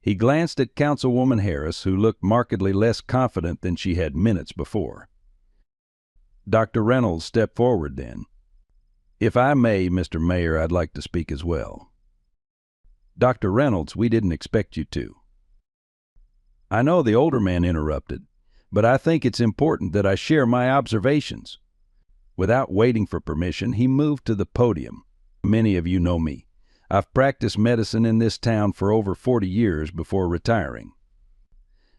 He glanced at Councilwoman Harris, who looked markedly less confident than she had minutes before. Dr. Reynolds stepped forward then. "If I may, Mr. Mayor, I'd like to speak as well." "Dr. Reynolds, we didn't expect you to." "I know," the older man interrupted, "but I think it's important that I share my observations." Without waiting for permission, he moved to the podium. "Many of you know me. I've practiced medicine in this town for over 40 years before retiring.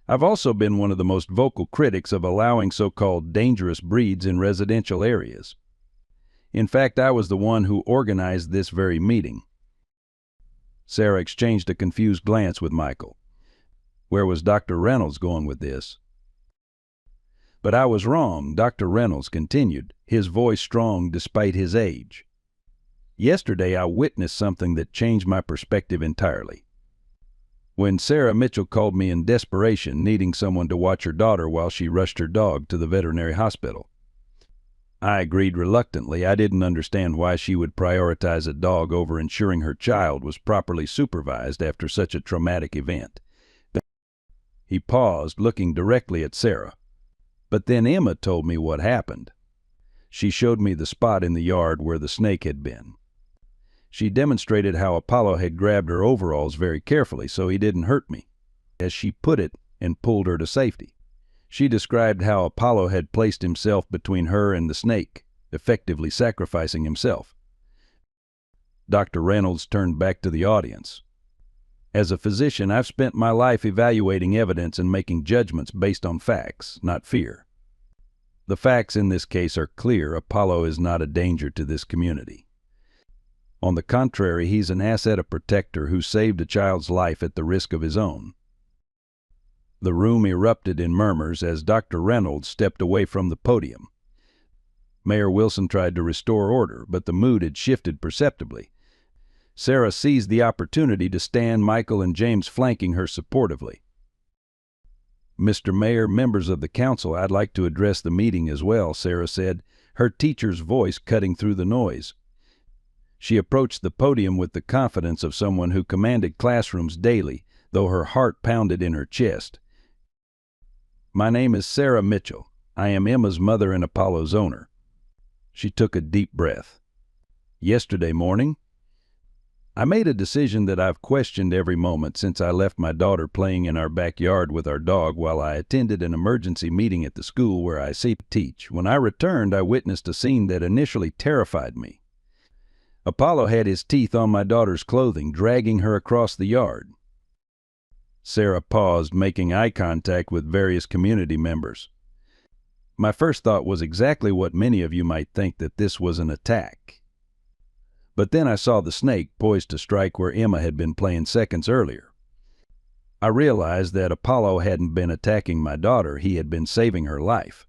I've also been one of the most vocal critics of allowing so-called dangerous breeds in residential areas. In fact, I was the one who organized this very meeting." Sarah exchanged a confused glance with Michael. Where was Dr. Reynolds going with this? "But I was wrong," Dr. Reynolds continued, his voice strong despite his age. "Yesterday I witnessed something that changed my perspective entirely. When Sarah Mitchell called me in desperation, needing someone to watch her daughter while she rushed her dog to the veterinary hospital, I agreed reluctantly. I didn't understand why she would prioritize a dog over ensuring her child was properly supervised after such a traumatic event." He paused, looking directly at Sarah. "But then Emma told me what happened. She showed me the spot in the yard where the snake had been. She demonstrated how Apollo had grabbed her overalls very carefully so he didn't hurt me, as she put it, and pulled her to safety. She described how Apollo had placed himself between her and the snake, effectively sacrificing himself." Dr. Reynolds turned back to the audience. "As a physician, I've spent my life evaluating evidence and making judgments based on facts, not fear. The facts in this case are clear. Apollo is not a danger to this community. On the contrary, he's an asset, a protector who saved a child's life at the risk of his own." The room erupted in murmurs as Dr. Reynolds stepped away from the podium. Mayor Wilson tried to restore order, but the mood had shifted perceptibly. Sarah seized the opportunity to stand, Michael and James flanking her supportively. "Mr. Mayor, members of the council, I'd like to address the meeting as well," Sarah said, her teacher's voice cutting through the noise. She approached the podium with the confidence of someone who commanded classrooms daily, though her heart pounded in her chest. "My name is Sarah Mitchell. I am Emma's mother and Apollo's owner." She took a deep breath. "Yesterday morning, I made a decision that I've questioned every moment since I left my daughter playing in our backyard with our dog while I attended an emergency meeting at the school where I teach. When I returned, I witnessed a scene that initially terrified me. Apollo had his teeth on my daughter's clothing, dragging her across the yard." Sarah paused, making eye contact with various community members. "My first thought was exactly what many of you might think, that this was an attack. But then I saw the snake poised to strike where Emma had been playing seconds earlier. I realized that Apollo hadn't been attacking my daughter, he had been saving her life."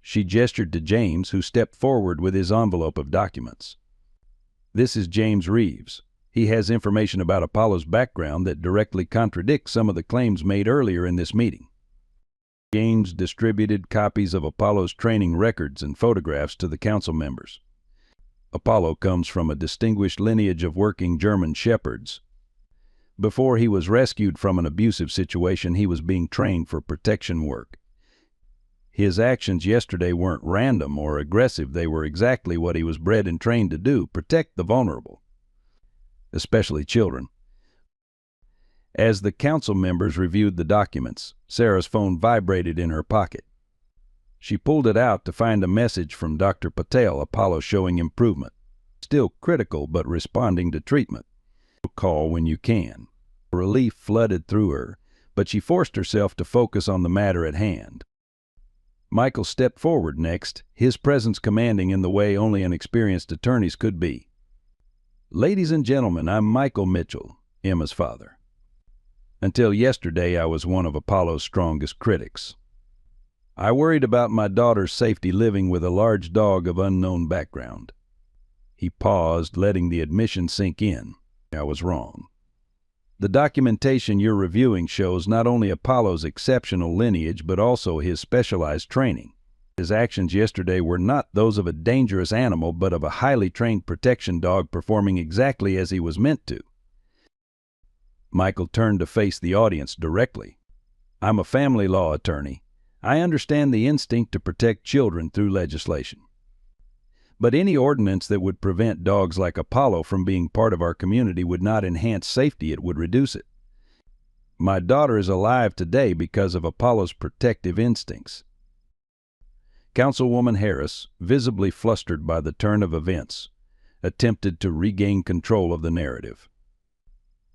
She gestured to James, who stepped forward with his envelope of documents. "This is James Reeves. He has information about Apollo's background that directly contradicts some of the claims made earlier in this meeting." James distributed copies of Apollo's training records and photographs to the council members. "Apollo comes from a distinguished lineage of working German shepherds. Before he was rescued from an abusive situation, he was being trained for protection work. His actions yesterday weren't random or aggressive. They were exactly what he was bred and trained to do: protect the vulnerable, especially children." As the council members reviewed the documents, Sarah's phone vibrated in her pocket. She pulled it out to find a message from Dr. Patel, Apollo showing improvement. Still critical, but responding to treatment. "Call when you can." Relief flooded through her, but she forced herself to focus on the matter at hand. Michael stepped forward next, his presence commanding in the way only an experienced attorney's could be. "Ladies and gentlemen, I'm Michael Mitchell, Emma's father. Until yesterday, I was one of Apollo's strongest critics. I worried about my daughter's safety living with a large dog of unknown background. He paused, letting the admission sink in. I was wrong. The documentation you're reviewing shows not only Apollo's exceptional lineage, but also his specialized training. His actions yesterday were not those of a dangerous animal, but of a highly trained protection dog performing exactly as he was meant to. Michael turned to face the audience directly. I'm a family law attorney. I understand the instinct to protect children through legislation. But any ordinance that would prevent dogs like Apollo from being part of our community would not enhance safety, it would reduce it. My daughter is alive today because of Apollo's protective instincts. Councilwoman Harris, visibly flustered by the turn of events, attempted to regain control of the narrative.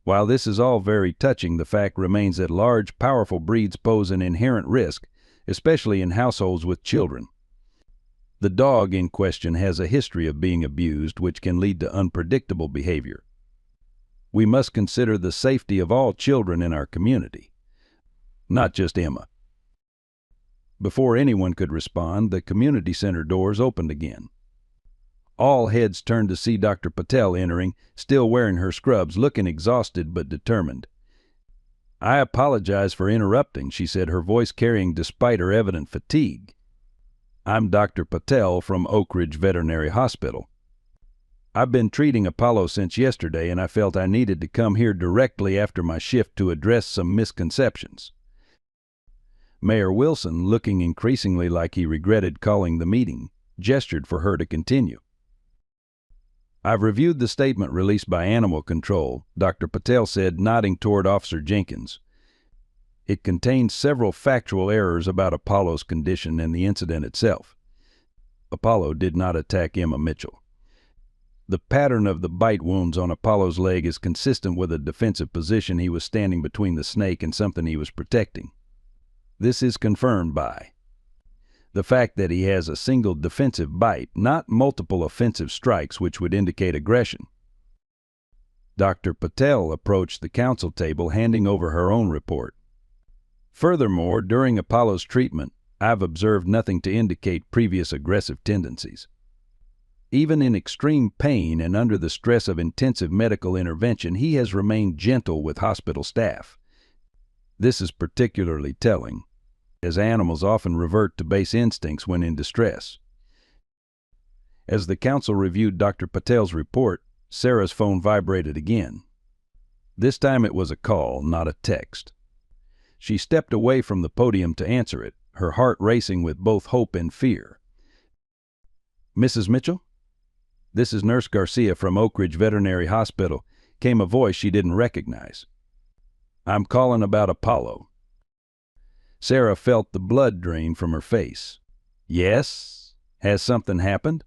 While this is all very touching, the fact remains that large, powerful breeds pose an inherent risk, especially in households with children. The dog in question has a history of being abused, which can lead to unpredictable behavior. We must consider the safety of all children in our community, not just Emma. Before anyone could respond, the community center doors opened again. All heads turned to see Dr. Patel entering, still wearing her scrubs, looking exhausted but determined. I apologize for interrupting, she said, her voice carrying despite her evident fatigue. I'm Dr. Patel from Oak Ridge Veterinary Hospital. I've been treating Apollo since yesterday, and I felt I needed to come here directly after my shift to address some misconceptions. Mayor Wilson, looking increasingly like he regretted calling the meeting, gestured for her to continue. I've reviewed the statement released by Animal Control, Dr. Patel said, nodding toward Officer Jenkins. It contains several factual errors about Apollo's condition and the incident itself. Apollo did not attack Emma Mitchell. The pattern of the bite wounds on Apollo's leg is consistent with a defensive position. He was standing between the snake and something he was protecting. This is confirmed by the fact that he has a single defensive bite, not multiple offensive strikes, which would indicate aggression. Dr. Patel approached the council table, handing over her own report. Furthermore, during Apollo's treatment, I've observed nothing to indicate previous aggressive tendencies. Even in extreme pain and under the stress of intensive medical intervention, he has remained gentle with hospital staff. This is particularly telling, as animals often revert to base instincts when in distress. As the council reviewed Dr. Patel's report, Sarah's phone vibrated again. This time it was a call, not a text. She stepped away from the podium to answer it, her heart racing with both hope and fear. Mrs. Mitchell? This is Nurse Garcia from Oak Ridge Veterinary Hospital, came a voice she didn't recognize. I'm calling about Apollo. Sarah felt the blood drain from her face. Yes? Has something happened?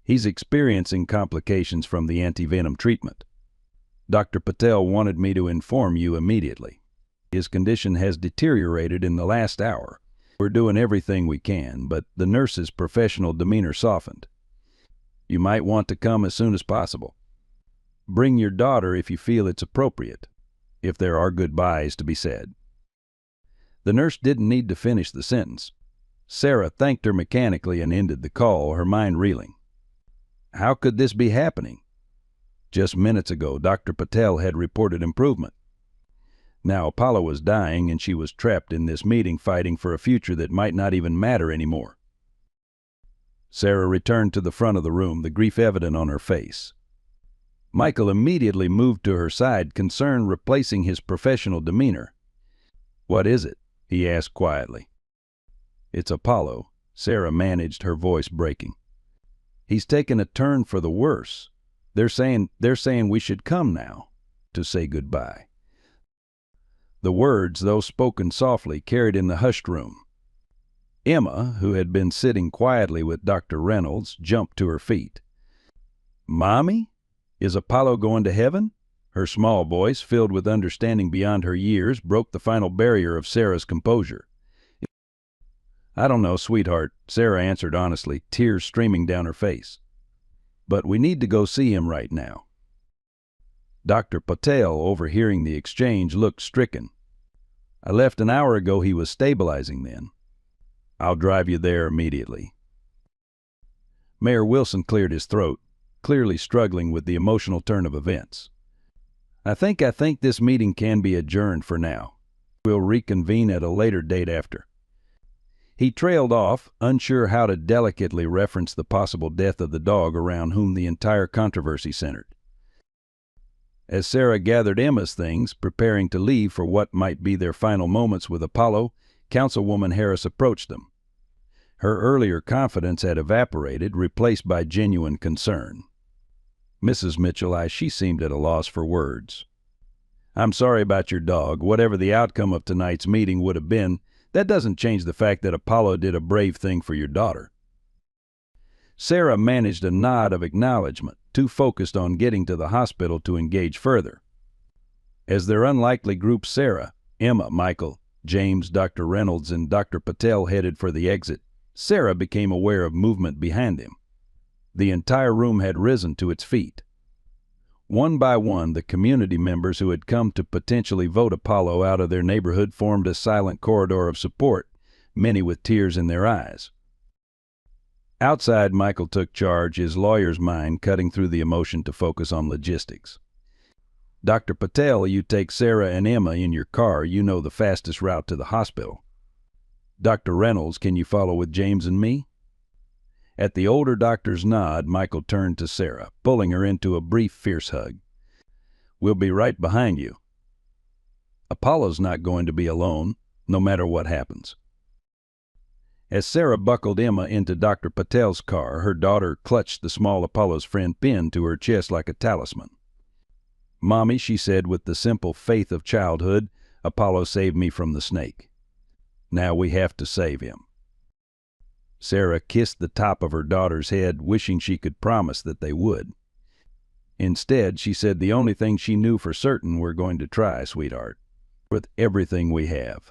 He's experiencing complications from the antivenom treatment. Dr. Patel wanted me to inform you immediately. His condition has deteriorated in the last hour. We're doing everything we can, but the nurse's professional demeanor softened. You might want to come as soon as possible. Bring your daughter if you feel it's appropriate, if there are goodbyes to be said. The nurse didn't need to finish the sentence. Sarah thanked her mechanically and ended the call, her mind reeling. How could this be happening? Just minutes ago, Dr. Patel had reported improvement. Now Apollo was dying, and she was trapped in this meeting fighting for a future that might not even matter anymore. Sarah returned to the front of the room, the grief evident on her face. Michael immediately moved to her side, concern replacing his professional demeanor. What is it? He asked quietly. It's Apollo, Sarah managed, her voice breaking. He's taken a turn for the worse. They're saying we should come now to say goodbye. The words, though spoken softly, carried in the hushed room. Emma, who had been sitting quietly with Dr. Reynolds, jumped to her feet. Mommy? Is Apollo going to heaven? Her small voice, filled with understanding beyond her years, broke the final barrier of Sarah's composure. I don't know, sweetheart, Sarah answered honestly, tears streaming down her face. But we need to go see him right now. Dr. Patel, overhearing the exchange, looked stricken. I left an hour ago. He was stabilizing then. I'll drive you there immediately. Mayor Wilson cleared his throat, clearly struggling with the emotional turn of events. I think this meeting can be adjourned for now. We'll reconvene at a later date after. He trailed off, unsure how to delicately reference the possible death of the dog around whom the entire controversy centered. As Sarah gathered Emma's things, preparing to leave for what might be their final moments with Apollo, Councilwoman Harris approached them. Her earlier confidence had evaporated, replaced by genuine concern. Mrs. Mitchell, she seemed at a loss for words. I'm sorry about your dog. Whatever the outcome of tonight's meeting would have been, that doesn't change the fact that Apollo did a brave thing for your daughter. Sarah managed a nod of acknowledgement, too focused on getting to the hospital to engage further. As their unlikely group Sarah, Emma, Michael, James, Dr. Reynolds, and Dr. Patel headed for the exit, Sarah became aware of movement behind them. The entire room had risen to its feet. One by one, the community members who had come to potentially vote Apollo out of their neighborhood formed a silent corridor of support, many with tears in their eyes. Outside, Michael took charge, his lawyer's mind cutting through the emotion to focus on logistics. Dr. Patel, you take Sarah and Emma in your car. You know the fastest route to the hospital. Dr. Reynolds, can you follow with James and me? At the older doctor's nod, Michael turned to Sarah, pulling her into a brief, fierce hug. We'll be right behind you. Apollo's not going to be alone, no matter what happens. As Sarah buckled Emma into Dr. Patel's car, her daughter clutched the small Apollo's friend pinned to her chest like a talisman. Mommy, she said with the simple faith of childhood, Apollo saved me from the snake. Now we have to save him. Sarah kissed the top of her daughter's head, wishing she could promise that they would. Instead, she said the only thing she knew for certain, we're going to try, sweetheart, with everything we have.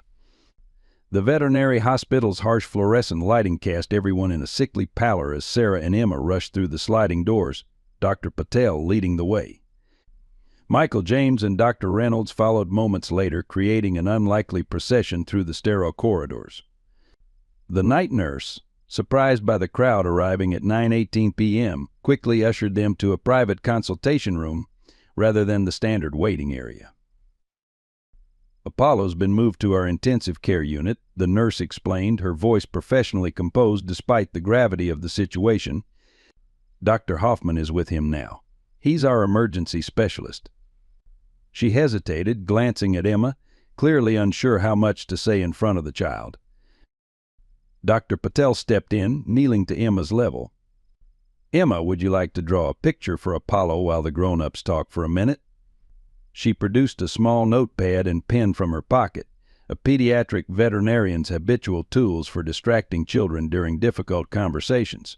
The veterinary hospital's harsh fluorescent lighting cast everyone in a sickly pallor as Sarah and Emma rushed through the sliding doors, Dr. Patel leading the way. Michael, James, and Dr. Reynolds followed moments later, creating an unlikely procession through the sterile corridors. The night nurse, surprised by the crowd arriving at 9:18 p.m., quickly ushered them to a private consultation room rather than the standard waiting area. Apollo's been moved to our intensive care unit, the nurse explained, her voice professionally composed despite the gravity of the situation. Dr. Hoffman is with him now. He's our emergency specialist. She hesitated, glancing at Emma, clearly unsure how much to say in front of the child. Dr. Patel stepped in, kneeling to Emma's level. Emma, would you like to draw a picture for Apollo while the grown-ups talk for a minute? She produced a small notepad and pen from her pocket, a pediatric veterinarian's habitual tools for distracting children during difficult conversations.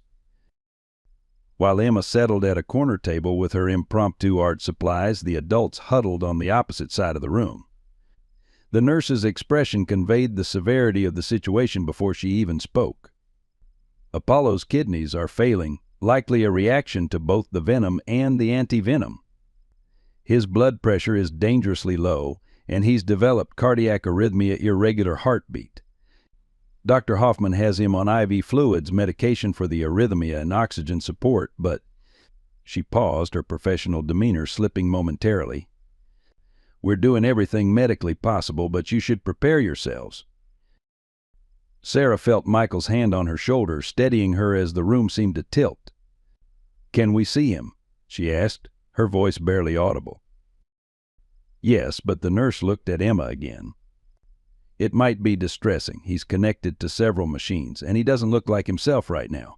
While Emma settled at a corner table with her impromptu art supplies, the adults huddled on the opposite side of the room. The nurse's expression conveyed the severity of the situation before she even spoke. Apollo's kidneys are failing, likely a reaction to both the venom and the anti-venom. His blood pressure is dangerously low, and he's developed cardiac arrhythmia, irregular heartbeat. Dr. Hoffman has him on IV fluids, medication for the arrhythmia, and oxygen support, but... She paused, her professional demeanor slipping momentarily. We're doing everything medically possible, but you should prepare yourselves. Sarah felt Michael's hand on her shoulder, steadying her as the room seemed to tilt. Can we see him? She asked, her voice barely audible. Yes, but the nurse looked at Emma again. It might be distressing. He's connected to several machines, and he doesn't look like himself right now.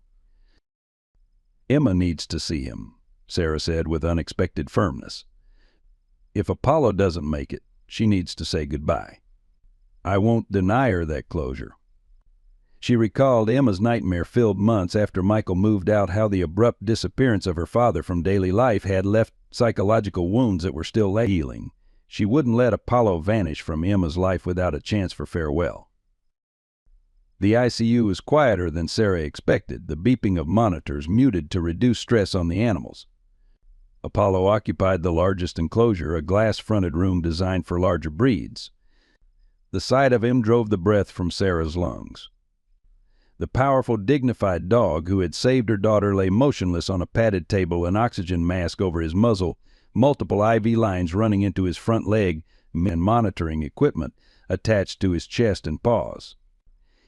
Emma needs to see him, Sarah said with unexpected firmness. If Apollo doesn't make it, she needs to say goodbye. I won't deny her that closure. She recalled Emma's nightmare-filled months after Michael moved out, how the abrupt disappearance of her father from daily life had left psychological wounds that were still healing. She wouldn't let Apollo vanish from Emma's life without a chance for farewell. The ICU was quieter than Sarah expected, the beeping of monitors muted to reduce stress on the animals. Apollo occupied the largest enclosure, a glass-fronted room designed for larger breeds. The sight of him drove the breath from Sarah's lungs. The powerful, dignified dog who had saved her daughter lay motionless on a padded table, an oxygen mask over his muzzle, multiple IV lines running into his front leg, and monitoring equipment attached to his chest and paws.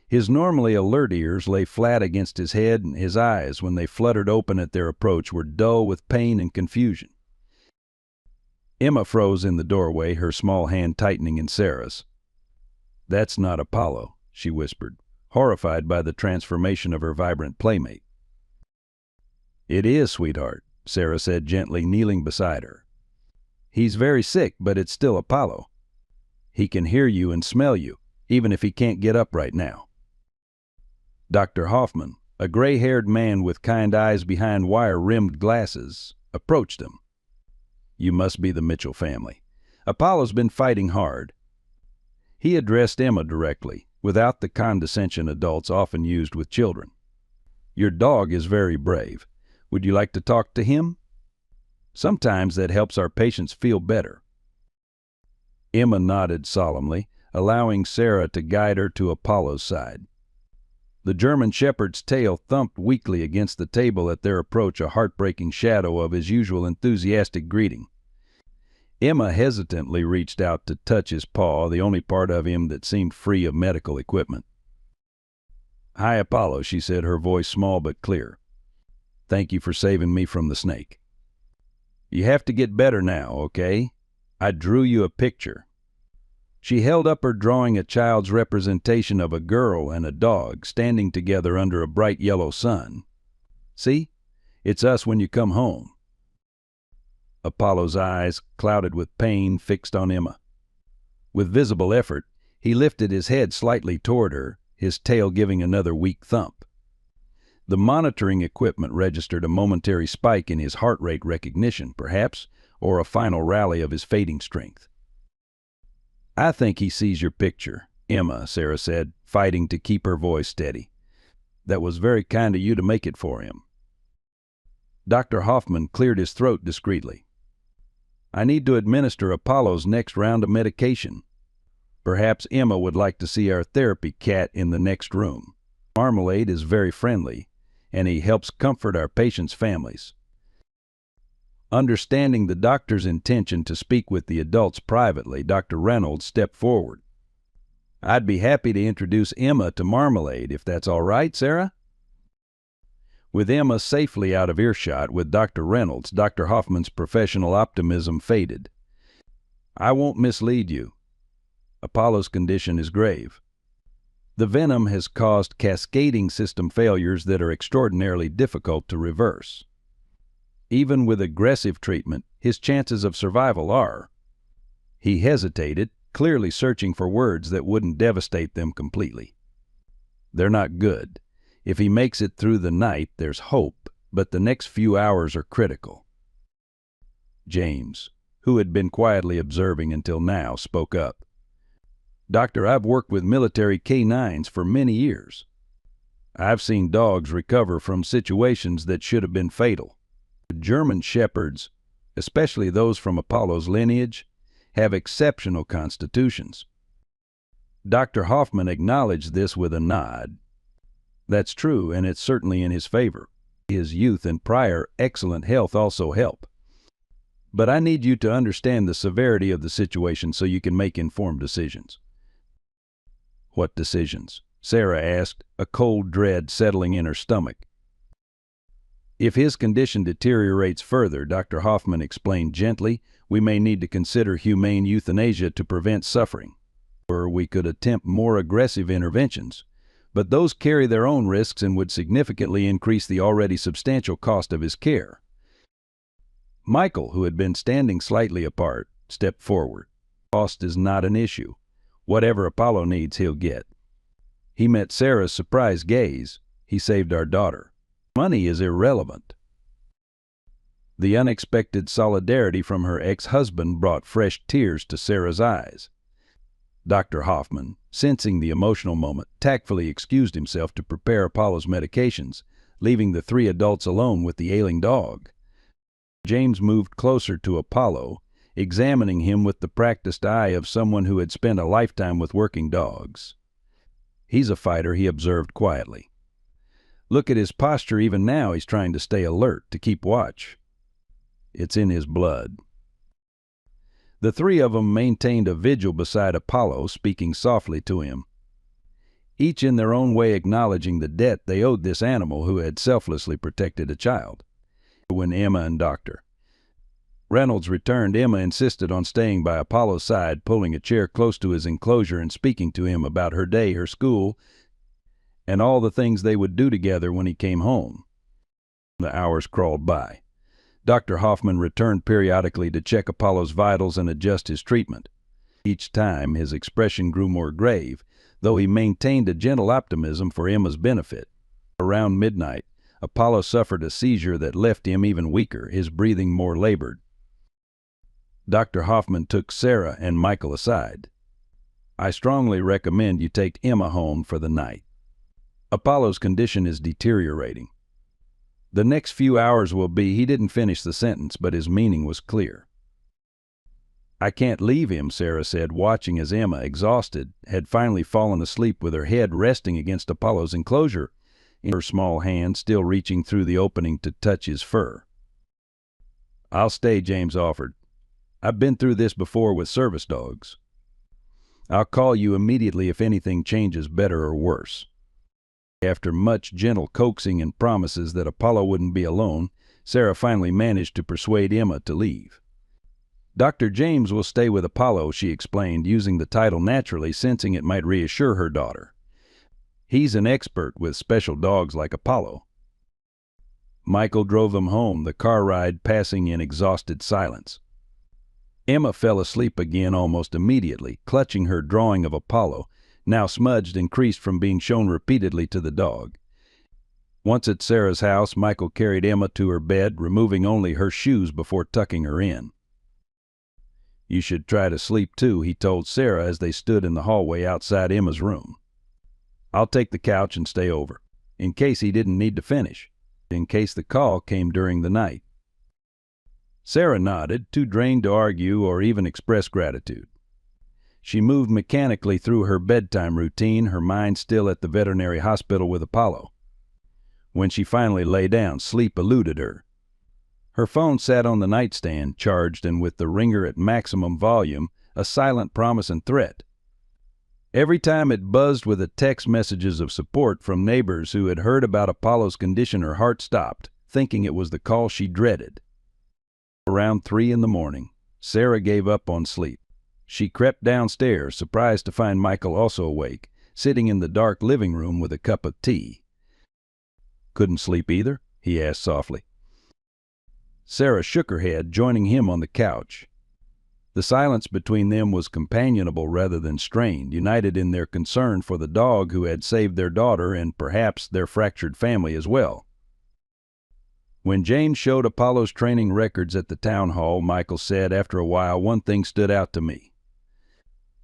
His normally alert ears lay flat against his head, and his eyes, when they fluttered open at their approach, were dull with pain and confusion. Emma froze in the doorway, her small hand tightening in Sarah's. "That's not Apollo," she whispered, horrified by the transformation of her vibrant playmate. "It is, sweetheart," Sarah said gently, kneeling beside her. "He's very sick, but it's still Apollo. He can hear you and smell you, even if he can't get up right now." Dr. Hoffman, a gray-haired man with kind eyes behind wire-rimmed glasses, approached him. "You must be the Mitchell family. Apollo's been fighting hard." He addressed Emma directly, without the condescension adults often used with children. "Your dog is very brave. Would you like to talk to him? Sometimes that helps our patients feel better." Emma nodded solemnly, allowing Sarah to guide her to Apollo's side. The German shepherd's tail thumped weakly against the table at their approach, a heartbreaking shadow of his usual enthusiastic greeting. Emma hesitantly reached out to touch his paw, the only part of him that seemed free of medical equipment. "Hi, Apollo," she said, her voice small but clear. "Thank you for saving me from the snake. You have to get better now, okay? I drew you a picture." She held up her drawing, a child's representation of a girl and a dog standing together under a bright yellow sun. "See? It's us when you come home." Apollo's eyes, clouded with pain, fixed on Emma. With visible effort, he lifted his head slightly toward her, his tail giving another weak thump. The monitoring equipment registered a momentary spike in his heart rate recognition, perhaps, or a final rally of his fading strength. "I think he sees your picture, Emma," Sarah said, fighting to keep her voice steady. "That was very kind of you to make it for him." Dr. Hoffman cleared his throat discreetly. "I need to administer Apollo's next round of medication. Perhaps Emma would like to see our therapy cat in the next room. Marmalade is very friendly, and he helps comfort our patients' families." Understanding the doctor's intention to speak with the adults privately, Dr. Reynolds stepped forward. "I'd be happy to introduce Emma to Marmalade, if that's all right, Sarah?" With Emma safely out of earshot with Dr. Reynolds, Dr. Hoffman's professional optimism faded. "I won't mislead you. Apollo's condition is grave. The venom has caused cascading system failures that are extraordinarily difficult to reverse. Even with aggressive treatment, his chances of survival are—" He hesitated, clearly searching for words that wouldn't devastate them completely. "They're not good. If he makes it through the night, there's hope, but the next few hours are critical." James, who had been quietly observing until now, spoke up. "Doctor, I've worked with military canines for many years. I've seen dogs recover from situations that should have been fatal. German shepherds, especially those from Apollo's lineage, have exceptional constitutions." Dr. Hoffman acknowledged this with a nod. "That's true, and it's certainly in his favor. His youth and prior excellent health also help. But I need you to understand the severity of the situation so you can make informed decisions." "What decisions?" Sarah asked, a cold dread settling in her stomach. "If his condition deteriorates further," Dr. Hoffman explained gently, "we may need to consider humane euthanasia to prevent suffering. Or we could attempt more aggressive interventions, but those carry their own risks and would significantly increase the already substantial cost of his care." Michael, who had been standing slightly apart, stepped forward. "Cost is not an issue. Whatever Apollo needs, he'll get." He met Sarah's surprised gaze. "He saved our daughter. Money is irrelevant." The unexpected solidarity from her ex-husband brought fresh tears to Sarah's eyes. Dr. Hoffman, sensing the emotional moment, tactfully excused himself to prepare Apollo's medications, leaving the three adults alone with the ailing dog. James moved closer to Apollo, examining him with the practiced eye of someone who had spent a lifetime with working dogs. "He's a fighter," he observed quietly. Look at his posture even now. He's trying to stay alert, to keep watch. It's in his blood. The three of them maintained a vigil beside Apollo, speaking softly to him, each in their own way acknowledging the debt they owed this animal who had selflessly protected a child. When Emma and Dr. Reynolds returned, Emma insisted on staying by Apollo's side, pulling a chair close to his enclosure and speaking to him about her day, her school, and all the things they would do together when he came home. The hours crawled by. Dr. Hoffman returned periodically to check Apollo's vitals and adjust his treatment. Each time his expression grew more grave, though he maintained a gentle optimism for Emma's benefit. Around midnight, Apollo suffered a seizure that left him even weaker, his breathing more labored. Dr. Hoffman took Sarah and Michael aside. "I strongly recommend you take Emma home for the night. Apollo's condition is deteriorating." The next few hours will be— He didn't finish the sentence, but his meaning was clear. "I can't leave him," Sarah said, watching as Emma, exhausted, had finally fallen asleep with her head resting against Apollo's enclosure, in her small hand still reaching through the opening to touch his fur. "I'll stay," James offered. "I've been through this before with service dogs. I'll call you immediately if anything changes better or worse." After much gentle coaxing and promises that Apollo wouldn't be alone, Sarah finally managed to persuade Emma to leave. "Dr. James will stay with Apollo," she explained, using the title naturally, sensing it might reassure her daughter. "He's an expert with special dogs like Apollo." Michael drove them home, the car ride passing in exhausted silence. Emma fell asleep again almost immediately, clutching her drawing of Apollo, now smudged and creased from being shown repeatedly to the dog. Once at Sarah's house, Michael carried Emma to her bed, removing only her shoes before tucking her in. "You should try to sleep too," he told Sarah as they stood in the hallway outside Emma's room. "I'll take the couch and stay over," in case he didn't need to finish, in case the call came during the night. Sarah nodded, too drained to argue or even express gratitude. She moved mechanically through her bedtime routine, her mind still at the veterinary hospital with Apollo. When she finally lay down, sleep eluded her. Her phone sat on the nightstand, charged and with the ringer at maximum volume, a silent promise and threat. Every time it buzzed with the text messages of support from neighbors who had heard about Apollo's condition, her heart stopped, thinking it was the call she dreaded. Around 3 in the morning, Sarah gave up on sleep. She crept downstairs, surprised to find Michael also awake, sitting in the dark living room with a cup of tea. "Couldn't sleep either?" he asked softly. Sarah shook her head, joining him on the couch. The silence between them was companionable rather than strained, united in their concern for the dog who had saved their daughter and perhaps their fractured family as well. When James showed Apollo's training records at the town hall, Michael said, after a while, "One thing stood out to me.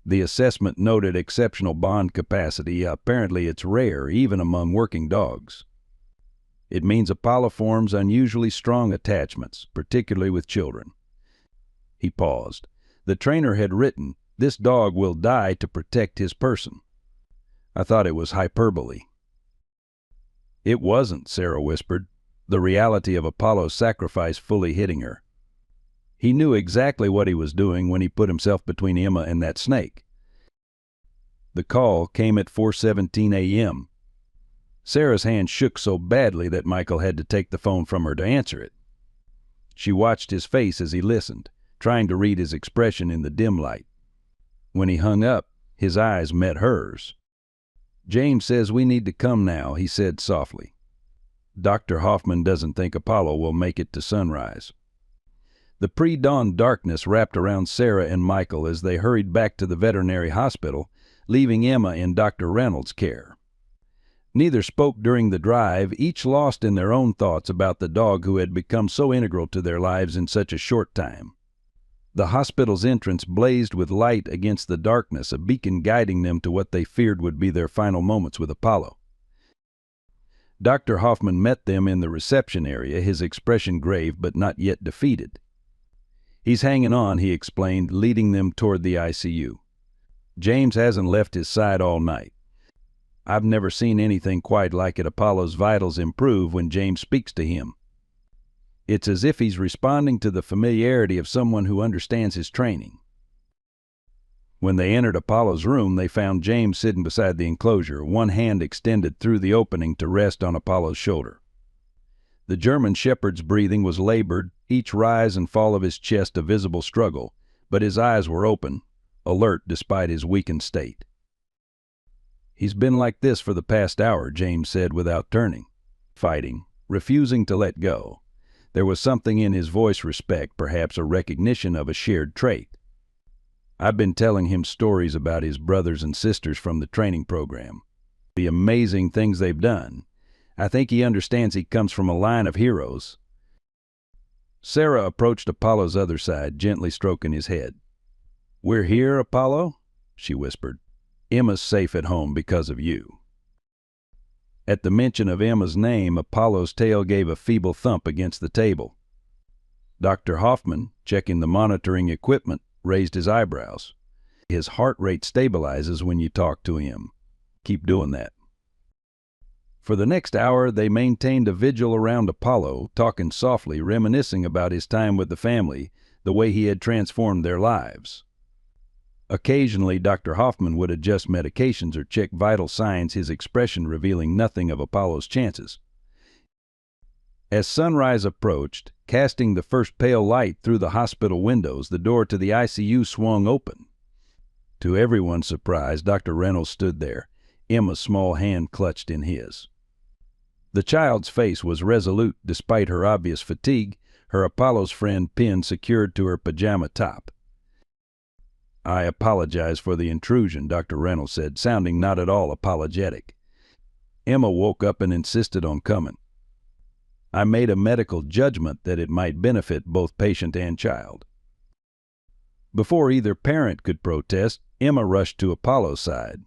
The assessment noted exceptional bond capacity. Apparently it's rare, even among working dogs. It means Apollo forms unusually strong attachments, particularly with children." He paused. The trainer had written, "This dog will die to protect his person." I thought it was hyperbole. "It wasn't," Sarah whispered, the reality of Apollo's sacrifice fully hitting her. He knew exactly what he was doing when he put himself between Emma and that snake. The call came at 4:17 a.m. Sarah's hand shook so badly that Michael had to take the phone from her to answer it. She watched his face as he listened, trying to read his expression in the dim light. When he hung up, his eyes met hers. "James says we need to come now," he said softly. "Dr. Hoffman doesn't think Apollo will make it to sunrise." The pre-dawn darkness wrapped around Sarah and Michael as they hurried back to the veterinary hospital, leaving Emma in Dr. Reynolds' care. Neither spoke during the drive, each lost in their own thoughts about the dog who had become so integral to their lives in such a short time. The hospital's entrance blazed with light against the darkness, a beacon guiding them to what they feared would be their final moments with Apollo. Dr. Hoffman met them in the reception area, his expression grave but not yet defeated. "He's hanging on," he explained, leading them toward the ICU. "James hasn't left his side all night. I've never seen anything quite like it. Apollo's vitals improve when James speaks to him. It's as if he's responding to the familiarity of someone who understands his training. When they entered Apollo's room, they found James sitting beside the enclosure, one hand extended through the opening to rest on Apollo's shoulder. The German shepherd's breathing was labored, each rise and fall of his chest a visible struggle, but his eyes were open, alert despite his weakened state. "He's been like this for the past hour," James said without turning, fighting, refusing to let go. There was something in his voice, respect, perhaps a recognition of a shared trait. "I've been telling him stories about his brothers and sisters from the training program. The amazing things they've done. I think he understands he comes from a line of heroes." Sarah approached Apollo's other side, gently stroking his head. "We're here, Apollo," she whispered. "Emma's safe at home because of you." At the mention of Emma's name, Apollo's tail gave a feeble thump against the table. Dr. Hoffman, checking the monitoring equipment, raised his eyebrows. "His heart rate stabilizes when you talk to him. Keep doing that." For the next hour, they maintained a vigil around Apollo, talking softly, reminiscing about his time with the family, the way he had transformed their lives. Occasionally, Dr. Hoffman would adjust medications or check vital signs, his expression revealing nothing of Apollo's chances. As sunrise approached, casting the first pale light through the hospital windows, the door to the ICU swung open. To everyone's surprise, Dr. Reynolds stood there, Emma's small hand clutched in his. The child's face was resolute despite her obvious fatigue, her Apollo's friend pin secured to her pajama top. "I apologize for the intrusion," Dr. Reynolds said, sounding not at all apologetic. "Emma woke up and insisted on coming. I made a medical judgment that it might benefit both patient and child." Before either parent could protest, Emma rushed to Apollo's side.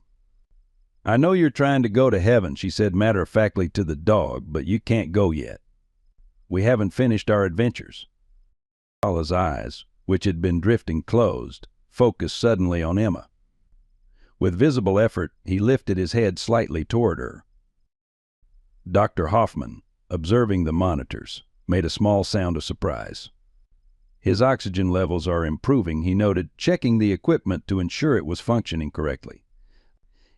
"I know you're trying to go to heaven," she said matter-of-factly to the dog, "but you can't go yet. We haven't finished our adventures." Apollo's eyes, which had been drifting closed, focused suddenly on Emma. With visible effort, he lifted his head slightly toward her. Dr. Hoffman, observing the monitors, made a small sound of surprise. "His oxygen levels are improving," he noted, checking the equipment to ensure it was functioning correctly.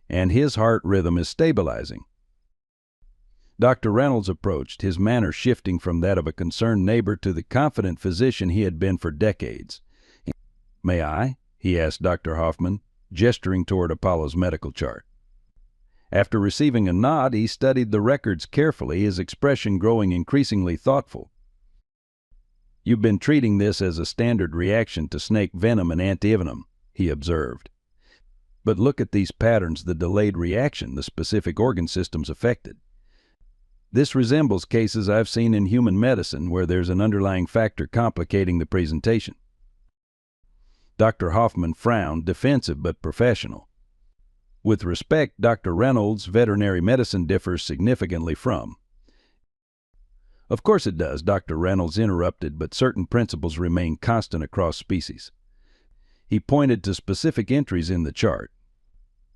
"And his heart rhythm is stabilizing." Dr. Reynolds approached, his manner shifting from that of a concerned neighbor to the confident physician he had been for decades. "May I?" he asked Dr. Hoffman, gesturing toward Apollo's medical chart. After receiving a nod, he studied the records carefully, his expression growing increasingly thoughtful. "You've been treating this as a standard reaction to snake venom and antivenom," he observed. "But look at these patterns, the delayed reaction, the specific organ systems affected. This resembles cases I've seen in human medicine where there's an underlying factor complicating the presentation." Dr. Hoffman frowned, defensive but professional. "With respect, Dr. Reynolds, veterinary medicine differs significantly from—" "Of course it does," Dr. Reynolds interrupted, "but certain principles remain constant across species." He pointed to specific entries in the chart.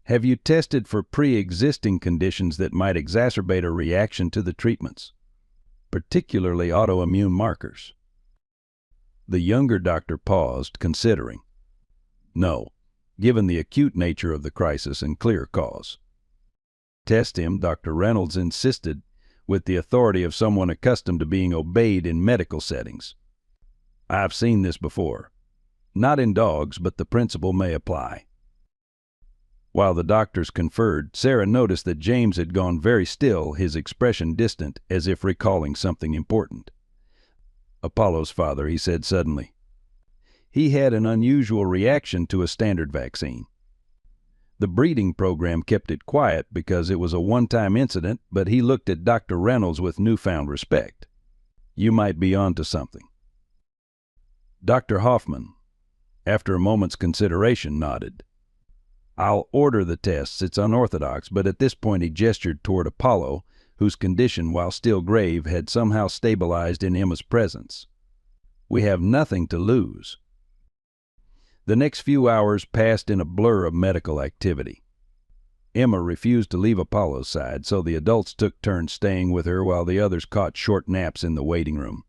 "Have you tested for pre-existing conditions that might exacerbate a reaction to the treatments, particularly autoimmune markers?" The younger doctor paused, considering. "No, given the acute nature of the crisis and clear cause." "Test him," Dr. Reynolds insisted, with the authority of someone accustomed to being obeyed in medical settings. "I've seen this before. Not in dogs, but the principle may apply." While the doctors conferred, Sarah noticed that James had gone very still, his expression distant, as if recalling something important. "Apollo's father," he said suddenly. "He had an unusual reaction to a standard vaccine. The breeding program kept it quiet because it was a one-time incident, but he looked at Dr. Reynolds with newfound respect. You might be onto something." Dr. Hoffman, after a moment's consideration, nodded. "I'll order the tests. It's unorthodox," but at this point he gestured toward Apollo, whose condition, while still grave, had somehow stabilized in Emma's presence. "We have nothing to lose." The next few hours passed in a blur of medical activity. Emma refused to leave Apollo's side, so the adults took turns staying with her while the others caught short naps in the waiting room.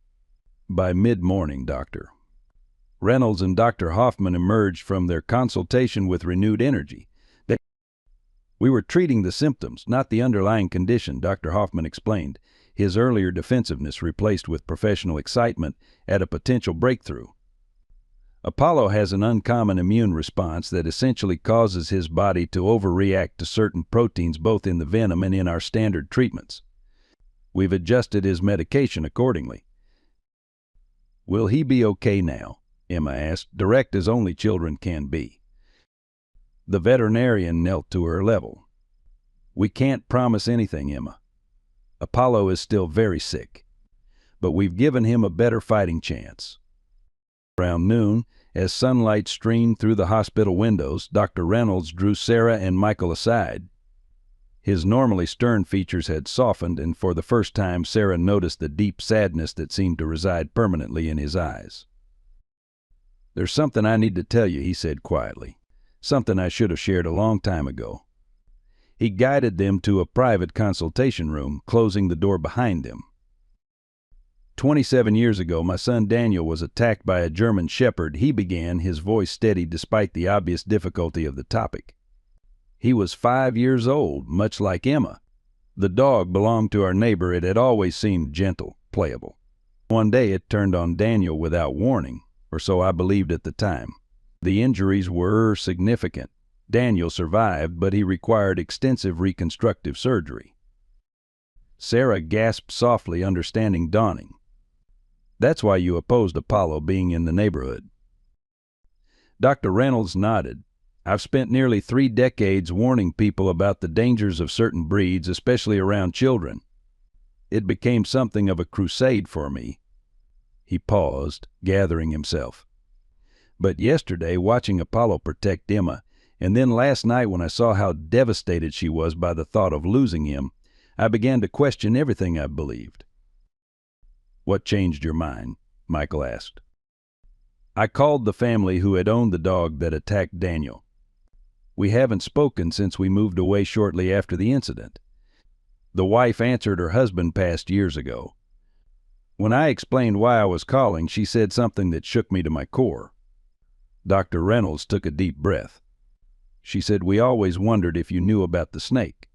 By mid-morning, Dr. Reynolds and Dr. Hoffman emerged from their consultation with renewed energy. We were treating the symptoms, not the underlying condition, Dr. Hoffman explained, his earlier defensiveness replaced with professional excitement at a potential breakthrough. Apollo has an uncommon immune response that essentially causes his body to overreact to certain proteins both in the venom and in our standard treatments. We've adjusted his medication accordingly. Will he be okay now? Emma asked, direct as only children can be. The veterinarian knelt to her level. We can't promise anything, Emma. Apollo is still very sick, but we've given him a better fighting chance. Around noon, as sunlight streamed through the hospital windows, Dr. Reynolds drew Sarah and Michael aside. His normally stern features had softened, and for the first time Sarah noticed the deep sadness that seemed to reside permanently in his eyes. There's something I need to tell you, he said quietly. Something I should have shared a long time ago. He guided them to a private consultation room, closing the door behind them. 27 years ago, my son Daniel was attacked by a German shepherd, he began, his voice steady despite the obvious difficulty of the topic. He was 5 years old, much like Emma. The dog belonged to our neighbor. It had always seemed gentle, playable. One day it turned on Daniel without warning, or so I believed at the time. The injuries were significant. Daniel survived, but he required extensive reconstructive surgery. Sarah gasped softly, understanding dawning. That's why you opposed Apollo being in the neighborhood. Dr. Reynolds nodded. I've spent nearly 3 decades warning people about the dangers of certain breeds, especially around children. It became something of a crusade for me. He paused, gathering himself. But yesterday, watching Apollo protect Emma, and then last night when I saw how devastated she was by the thought of losing him, I began to question everything I believed. What changed your mind? Michael asked. I called the family who had owned the dog that attacked Daniel. We haven't spoken since we moved away shortly after the incident. The wife answered her husband passed years ago. When I explained why I was calling, she said something that shook me to my core. Dr. Reynolds took a deep breath. She said, we always wondered if you knew about the snake.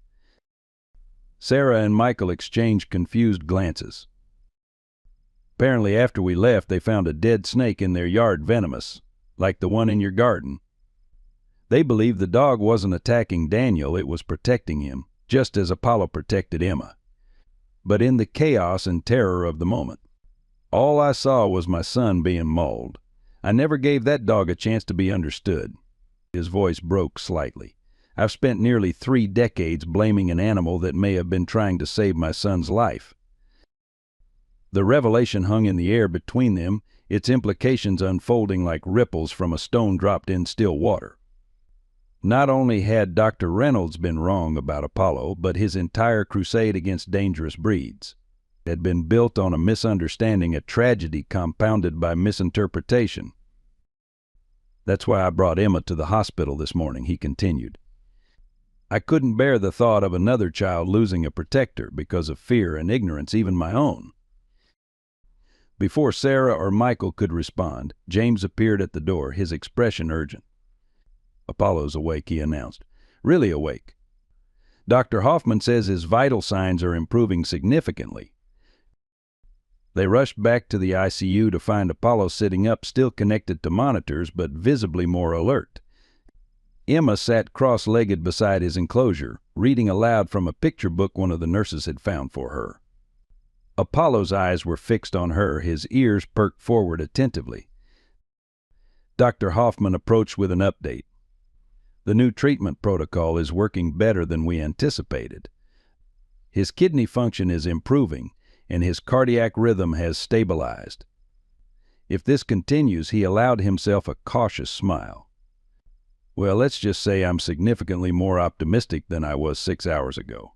Sarah and Michael exchanged confused glances. Apparently after we left, they found a dead snake in their yard, venomous, like the one in your garden. They believed the dog wasn't attacking Daniel, it was protecting him, just as Apollo protected Emma. But in the chaos and terror of the moment, all I saw was my son being mauled. I never gave that dog a chance to be understood. His voice broke slightly. I've spent nearly 3 decades blaming an animal that may have been trying to save my son's life. The revelation hung in the air between them, its implications unfolding like ripples from a stone dropped in still water. Not only had Dr. Reynolds been wrong about Apollo, but his entire crusade against dangerous breeds had been built on a misunderstanding, a tragedy compounded by misinterpretation. That's why I brought Emma to the hospital this morning, he continued. I couldn't bear the thought of another child losing a protector because of fear and ignorance, even my own. Before Sarah or Michael could respond, James appeared at the door, his expression urgent. Apollo's awake, he announced. Really awake. Dr. Hoffman says his vital signs are improving significantly. They rushed back to the ICU to find Apollo sitting up, still connected to monitors, but visibly more alert. Emma sat cross-legged beside his enclosure, reading aloud from a picture book one of the nurses had found for her. Apollo's eyes were fixed on her, his ears perked forward attentively. Dr. Hoffman approached with an update. The new treatment protocol is working better than we anticipated. His kidney function is improving, and his cardiac rhythm has stabilized. If this continues, he allowed himself a cautious smile. Well, let's just say I'm significantly more optimistic than I was 6 hours ago.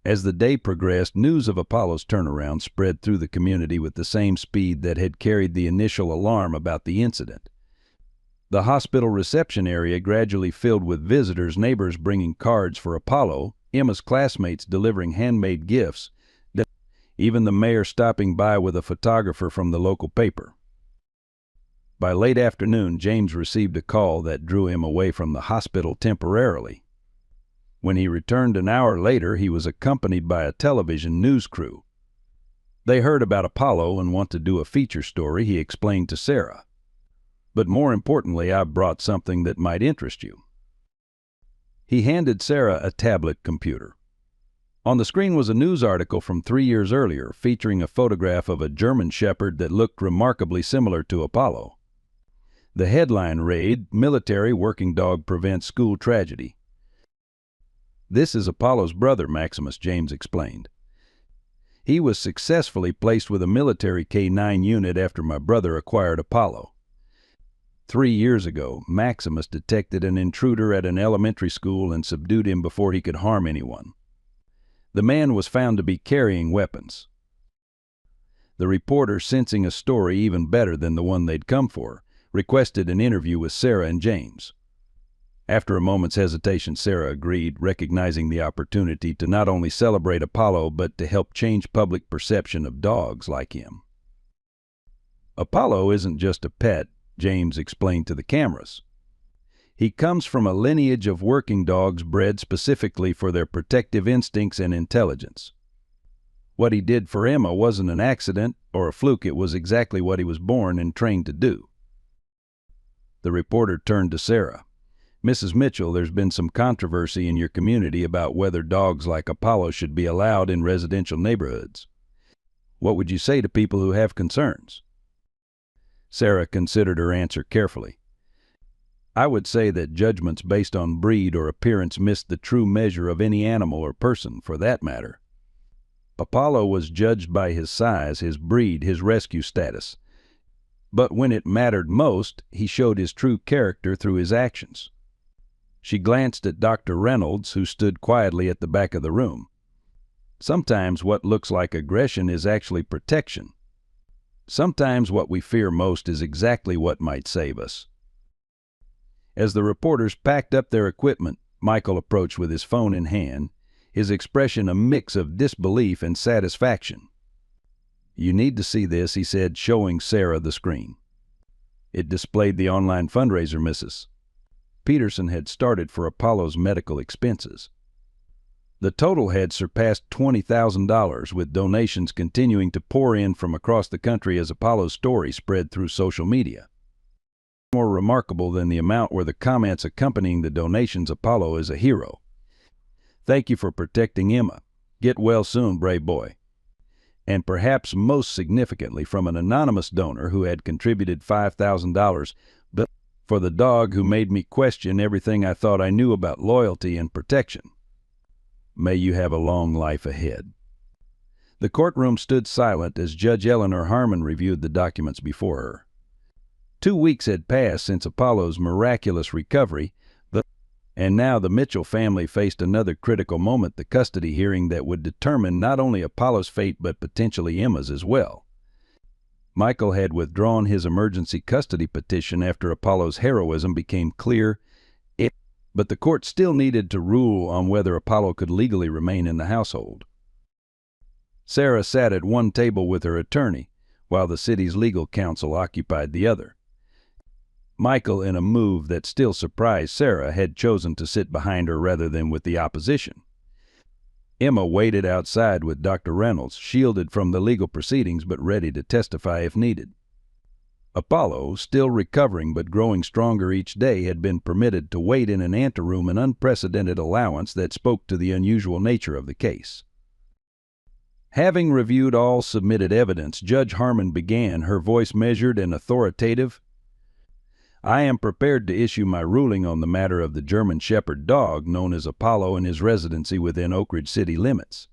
As the day progressed, news of Apollo's turnaround spread through the community with the same speed that had carried the initial alarm about the incident. The hospital reception area gradually filled with visitors, neighbors bringing cards for Apollo, Emma's classmates delivering handmade gifts, even the mayor stopping by with a photographer from the local paper. By late afternoon, James received a call that drew him away from the hospital temporarily. When he returned an hour later, he was accompanied by a television news crew. They heard about Apollo and want to do a feature story, he explained to Sarah. But more importantly, I brought something that might interest you. He handed Sarah a tablet computer. On the screen was a news article from 3 years earlier featuring a photograph of a German Shepherd that looked remarkably similar to Apollo. The headline read, "Military Working Dog Prevents School Tragedy." "This is Apollo's brother," Maximus, James explained. "He was successfully placed with a military K-9 unit after my brother acquired Apollo. 3 years ago, Maximus detected an intruder at an elementary school and subdued him before he could harm anyone. The man was found to be carrying weapons." The reporter, sensing a story even better than the one they'd come for, requested an interview with Sarah and James. After a moment's hesitation, Sarah agreed, recognizing the opportunity to not only celebrate Apollo but to help change public perception of dogs like him. "Apollo isn't just a pet," James explained to the cameras. "He comes from a lineage of working dogs bred specifically for their protective instincts and intelligence. What he did for Emma wasn't an accident or a fluke, it was exactly what he was born and trained to do." The reporter turned to Sarah. "Mrs. Mitchell, there's been some controversy in your community about whether dogs like Apollo should be allowed in residential neighborhoods. What would you say to people who have concerns?" Sarah considered her answer carefully. "I would say that judgments based on breed or appearance miss the true measure of any animal or person, for that matter. Apollo was judged by his size, his breed, his rescue status. But when it mattered most, he showed his true character through his actions." She glanced at Dr. Reynolds, who stood quietly at the back of the room. "Sometimes what looks like aggression is actually protection. Sometimes what we fear most is exactly what might save us." As the reporters packed up their equipment, Michael approached with his phone in hand, his expression a mix of disbelief and satisfaction. "You need to see this," he said, showing Sarah the screen. It displayed the online fundraiser Mrs. Peterson had started for Apollo's medical expenses. The total had surpassed $20,000, with donations continuing to pour in from across the country as Apollo's story spread through social media. More remarkable than the amount were the comments accompanying the donations. "Apollo is a hero. Thank you for protecting Emma. Get well soon, brave boy." And perhaps most significantly, from an anonymous donor who had contributed $5,000, "But for the dog who made me question everything I thought I knew about loyalty and protection. May you have a long life ahead." The courtroom stood silent as Judge Eleanor Harmon reviewed the documents before her. 2 weeks had passed since Apollo's miraculous recovery, and now the Mitchell family faced another critical moment, the custody hearing that would determine not only Apollo's fate but potentially Emma's as well. Michael had withdrawn his emergency custody petition after Apollo's heroism became clear, but the court still needed to rule on whether Apollo could legally remain in the household. Sarah sat at one table with her attorney, while the city's legal counsel occupied the other. Michael, in a move that still surprised Sarah, had chosen to sit behind her rather than with the opposition. Emma waited outside with Dr. Reynolds, shielded from the legal proceedings but ready to testify if needed. Apollo, still recovering but growing stronger each day, had been permitted to wait in an anteroom, an unprecedented allowance that spoke to the unusual nature of the case. Having reviewed all submitted evidence, Judge Harmon began, her voice measured and authoritative. "I am prepared to issue my ruling on the matter of the German Shepherd dog known as Apollo and his residency within Oak Ridge city limits."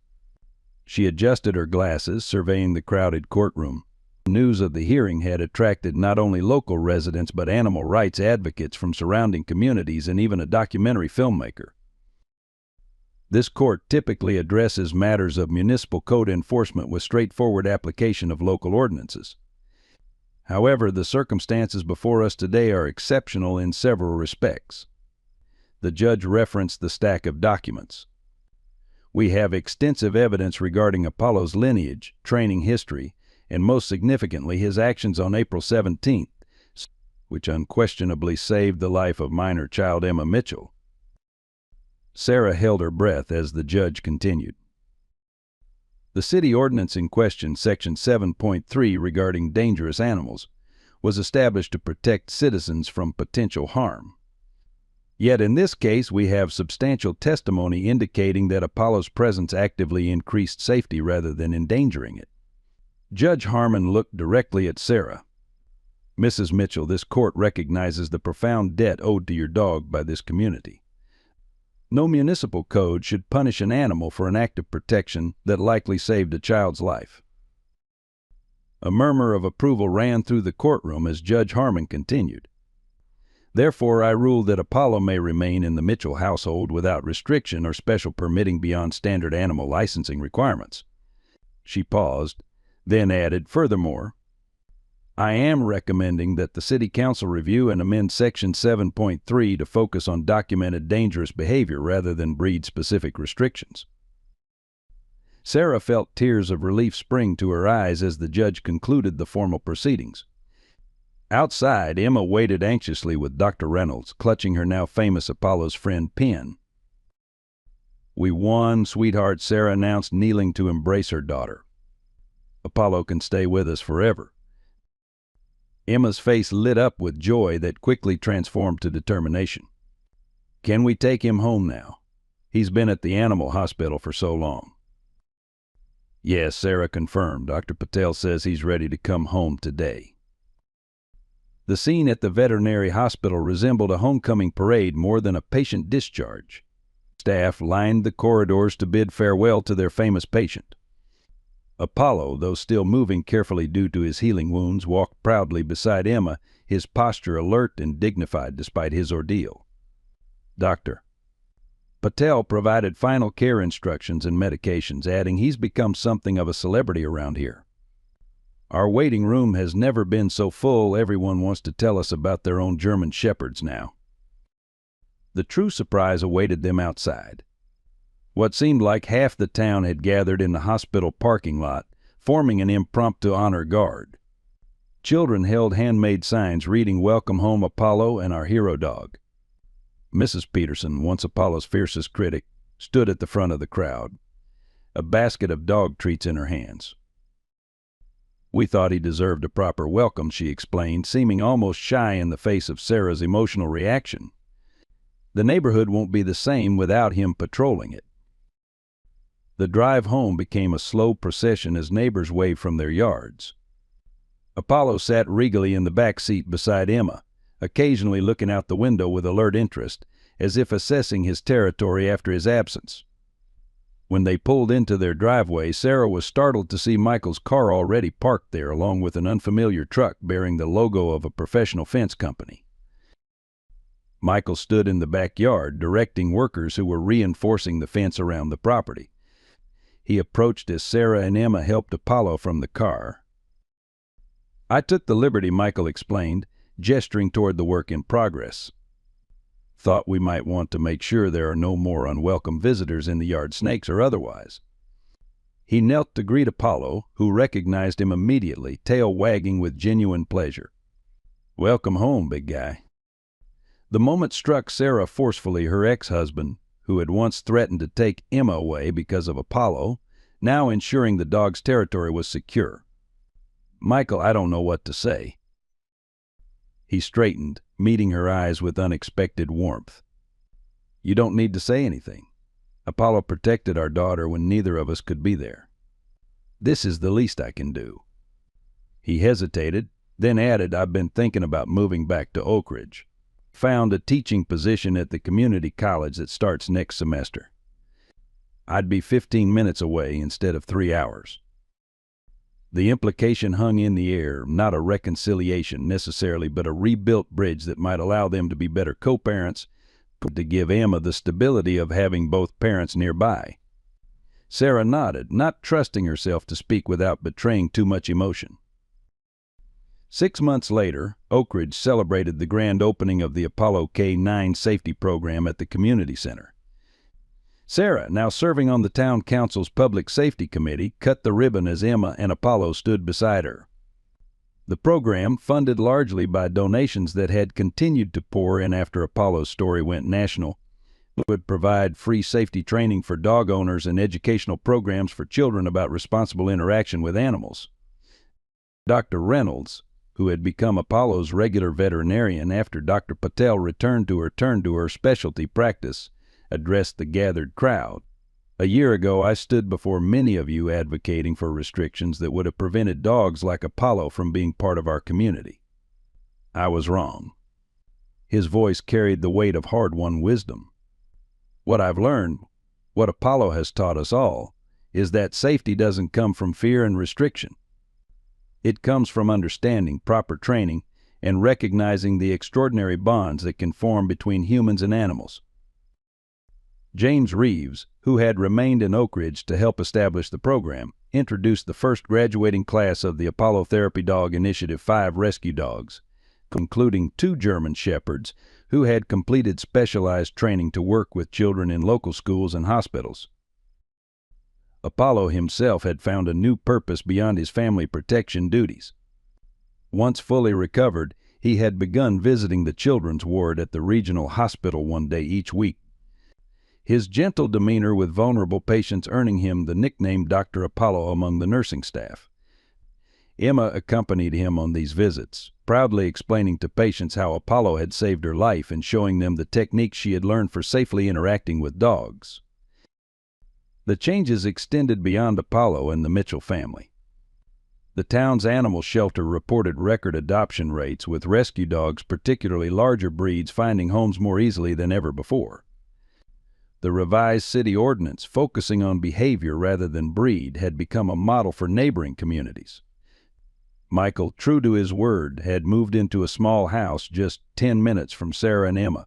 She adjusted her glasses, surveying the crowded courtroom. News of the hearing had attracted not only local residents but animal rights advocates from surrounding communities and even a documentary filmmaker. This court typically addresses matters of municipal code enforcement with straightforward application of local ordinances. However, the circumstances before us today are exceptional in several respects. The judge referenced the stack of documents. We have extensive evidence regarding Apollo's lineage, training history, and most significantly his actions on April 17th, which unquestionably saved the life of minor child Emma Mitchell. Sarah held her breath as the judge continued. The city ordinance in question, Section 7.3 regarding dangerous animals, was established to protect citizens from potential harm. Yet in this case we have substantial testimony indicating that Apollo's presence actively increased safety rather than endangering it. Judge Harmon looked directly at Sarah. "Mrs. Mitchell, this court recognizes the profound debt owed to your dog by this community. No municipal code should punish an animal for an act of protection that likely saved a child's life." A murmur of approval ran through the courtroom as Judge Harmon continued. "Therefore, I rule that Apollo may remain in the Mitchell household without restriction or special permitting beyond standard animal licensing requirements." She paused, then added, "Furthermore, I am recommending that the City Council review and amend Section 7.3 to focus on documented dangerous behavior rather than breed-specific restrictions." Sarah felt tears of relief spring to her eyes as the judge concluded the formal proceedings. Outside, Emma waited anxiously with Dr. Reynolds, clutching her now famous Apollo's friend Penn. "We won, sweetheart," Sarah announced, kneeling to embrace her daughter. "Apollo can stay with us forever." Emma's face lit up with joy that quickly transformed to determination. "Can we take him home now? He's been at the animal hospital for so long." "Yes," Sarah confirmed. "Dr. Patel says he's ready to come home today." The scene at the veterinary hospital resembled a homecoming parade more than a patient discharge. Staff lined the corridors to bid farewell to their famous patient. Apollo, though still moving carefully due to his healing wounds, walked proudly beside Emma, his posture alert and dignified despite his ordeal. Dr. Patel provided final care instructions and medications, adding, "He's become something of a celebrity around here. Our waiting room has never been so full. Everyone wants to tell us about their own German shepherds now." The true surprise awaited them outside. What seemed like half the town had gathered in the hospital parking lot, forming an impromptu honor guard. Children held handmade signs reading, "Welcome home, Apollo and our hero dog." Mrs. Peterson, once Apollo's fiercest critic, stood at the front of the crowd, a basket of dog treats in her hands. "We thought he deserved a proper welcome," she explained, seeming almost shy in the face of Sarah's emotional reaction. "The neighborhood won't be the same without him patrolling it." The drive home became a slow procession as neighbors waved from their yards. Apollo sat regally in the back seat beside Emma, occasionally looking out the window with alert interest, as if assessing his territory after his absence. When they pulled into their driveway, Sarah was startled to see Michael's car already parked there, along with an unfamiliar truck bearing the logo of a professional fence company. Michael stood in the backyard, directing workers who were reinforcing the fence around the property. He approached as Sarah and Emma helped Apollo from the car. "I took the liberty," Michael explained, gesturing toward the work in progress. "Thought we might want to make sure there are no more unwelcome visitors in the yard, snakes or otherwise." He knelt to greet Apollo, who recognized him immediately, tail wagging with genuine pleasure. "Welcome home, big guy." The moment struck Sarah forcefully. Her ex-husband, who had once threatened to take Emma away because of Apollo, now ensuring the dog's territory was secure. "Michael, I don't know what to say." He straightened, meeting her eyes with unexpected warmth. "You don't need to say anything. Apollo protected our daughter when neither of us could be there. This is the least I can do." He hesitated, then added, "I've been thinking about moving back to Oak Ridge. Found a teaching position at the community college that starts next semester. I'd be 15 minutes away instead of 3 hours." The implication hung in the air, not a reconciliation necessarily, but a rebuilt bridge that might allow them to be better co-parents, to give Emma the stability of having both parents nearby. Sarah nodded, not trusting herself to speak without betraying too much emotion. 6 months later, Oak Ridge celebrated the grand opening of the Apollo K-9 safety program at the community center. Sarah, now serving on the town council's public safety committee, cut the ribbon as Emma and Apollo stood beside her. The program, funded largely by donations that had continued to pour in after Apollo's story went national, would provide free safety training for dog owners and educational programs for children about responsible interaction with animals. Dr. Reynolds, who had become Apollo's regular veterinarian after Dr. Patel returned to her specialty practice, addressed the gathered crowd. "A year ago, I stood before many of you advocating for restrictions that would have prevented dogs like Apollo from being part of our community. I was wrong." His voice carried the weight of hard-won wisdom. "What I've learned, what Apollo has taught us all, is that safety doesn't come from fear and restriction. It comes from understanding, proper training, and recognizing the extraordinary bonds that can form between humans and animals." James Reeves, who had remained in Oak Ridge to help establish the program, introduced the first graduating class of the Apollo Therapy Dog Initiative 5 rescue dogs, including 2 German Shepherds who had completed specialized training to work with children in local schools and hospitals. Apollo himself had found a new purpose beyond his family protection duties. Once fully recovered, he had begun visiting the children's ward at the regional hospital one day each week, his gentle demeanor with vulnerable patients earning him the nickname Dr. Apollo among the nursing staff. Emma accompanied him on these visits, proudly explaining to patients how Apollo had saved her life and showing them the techniques she had learned for safely interacting with dogs. The changes extended beyond Apollo and the Mitchell family. The town's animal shelter reported record adoption rates, with rescue dogs, particularly larger breeds, finding homes more easily than ever before. The revised city ordinance, focusing on behavior rather than breed, had become a model for neighboring communities. Michael, true to his word, had moved into a small house just 10 minutes from Sarah and Emma,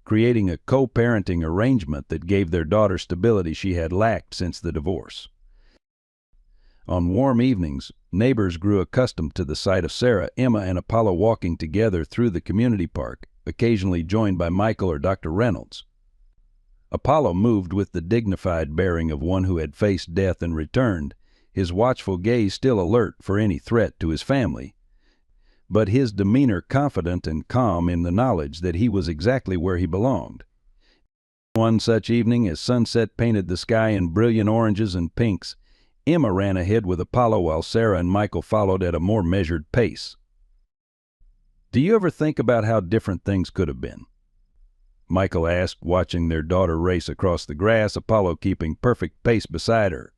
creating a co-parenting arrangement that gave their daughter stability she had lacked since the divorce. On warm evenings, neighbors grew accustomed to the sight of Sarah, Emma, and Apollo walking together through the community park, occasionally joined by Michael or Dr. Reynolds. Apollo moved with the dignified bearing of one who had faced death and returned, his watchful gaze still alert for any threat to his family, but his demeanor confident and calm in the knowledge that he was exactly where he belonged. One such evening, as sunset painted the sky in brilliant oranges and pinks, Emma ran ahead with Apollo while Sarah and Michael followed at a more measured pace. "Do you ever think about how different things could have been?" Michael asked, watching their daughter race across the grass, Apollo keeping perfect pace beside her.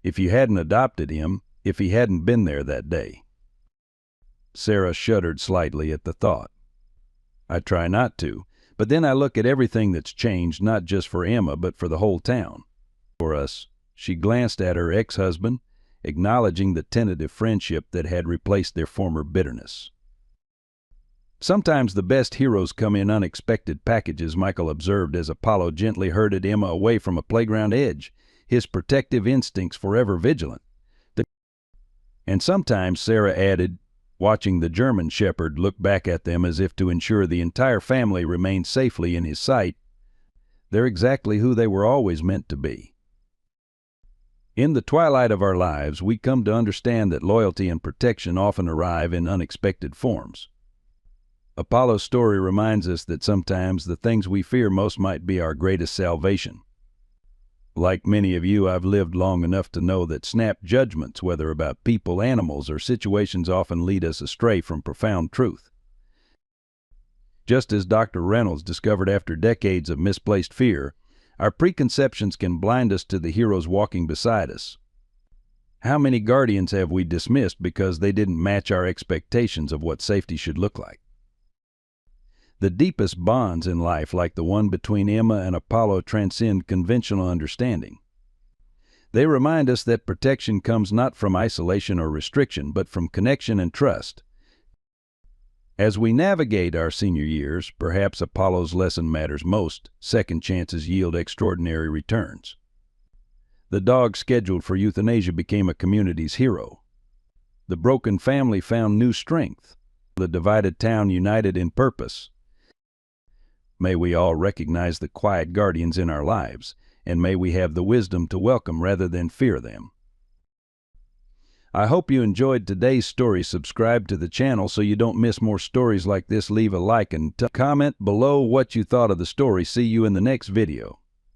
"If you hadn't adopted him, if he hadn't been there that day." Sarah shuddered slightly at the thought. "I try not to, but then I look at everything that's changed, not just for Emma, but for the whole town. For us." She glanced at her ex-husband, acknowledging the tentative friendship that had replaced their former bitterness. "Sometimes the best heroes come in unexpected packages," Michael observed as Apollo gently herded Emma away from a playground edge, his protective instincts forever vigilant. And sometimes, Sarah added, watching the German Shepherd look back at them as if to ensure the entire family remained safely in his sight, "they're exactly who they were always meant to be." In the twilight of our lives, we come to understand that loyalty and protection often arrive in unexpected forms. Apollo's story reminds us that sometimes the things we fear most might be our greatest salvation. Like many of you, I've lived long enough to know that snap judgments, whether about people, animals, or situations, often lead us astray from profound truth. Just as Dr. Reynolds discovered after decades of misplaced fear, our preconceptions can blind us to the heroes walking beside us. How many guardians have we dismissed because they didn't match our expectations of what safety should look like? The deepest bonds in life, like the one between Emma and Apollo, transcend conventional understanding. They remind us that protection comes not from isolation or restriction, but from connection and trust. As we navigate our senior years, perhaps Apollo's lesson matters most: second chances yield extraordinary returns. The dog scheduled for euthanasia became a community's hero. The broken family found new strength. The divided town united in purpose. May we all recognize the quiet guardians in our lives, and may we have the wisdom to welcome rather than fear them. I hope you enjoyed today's story. Subscribe to the channel so you don't miss more stories like this. Leave a like and comment below what you thought of the story. See you in the next video.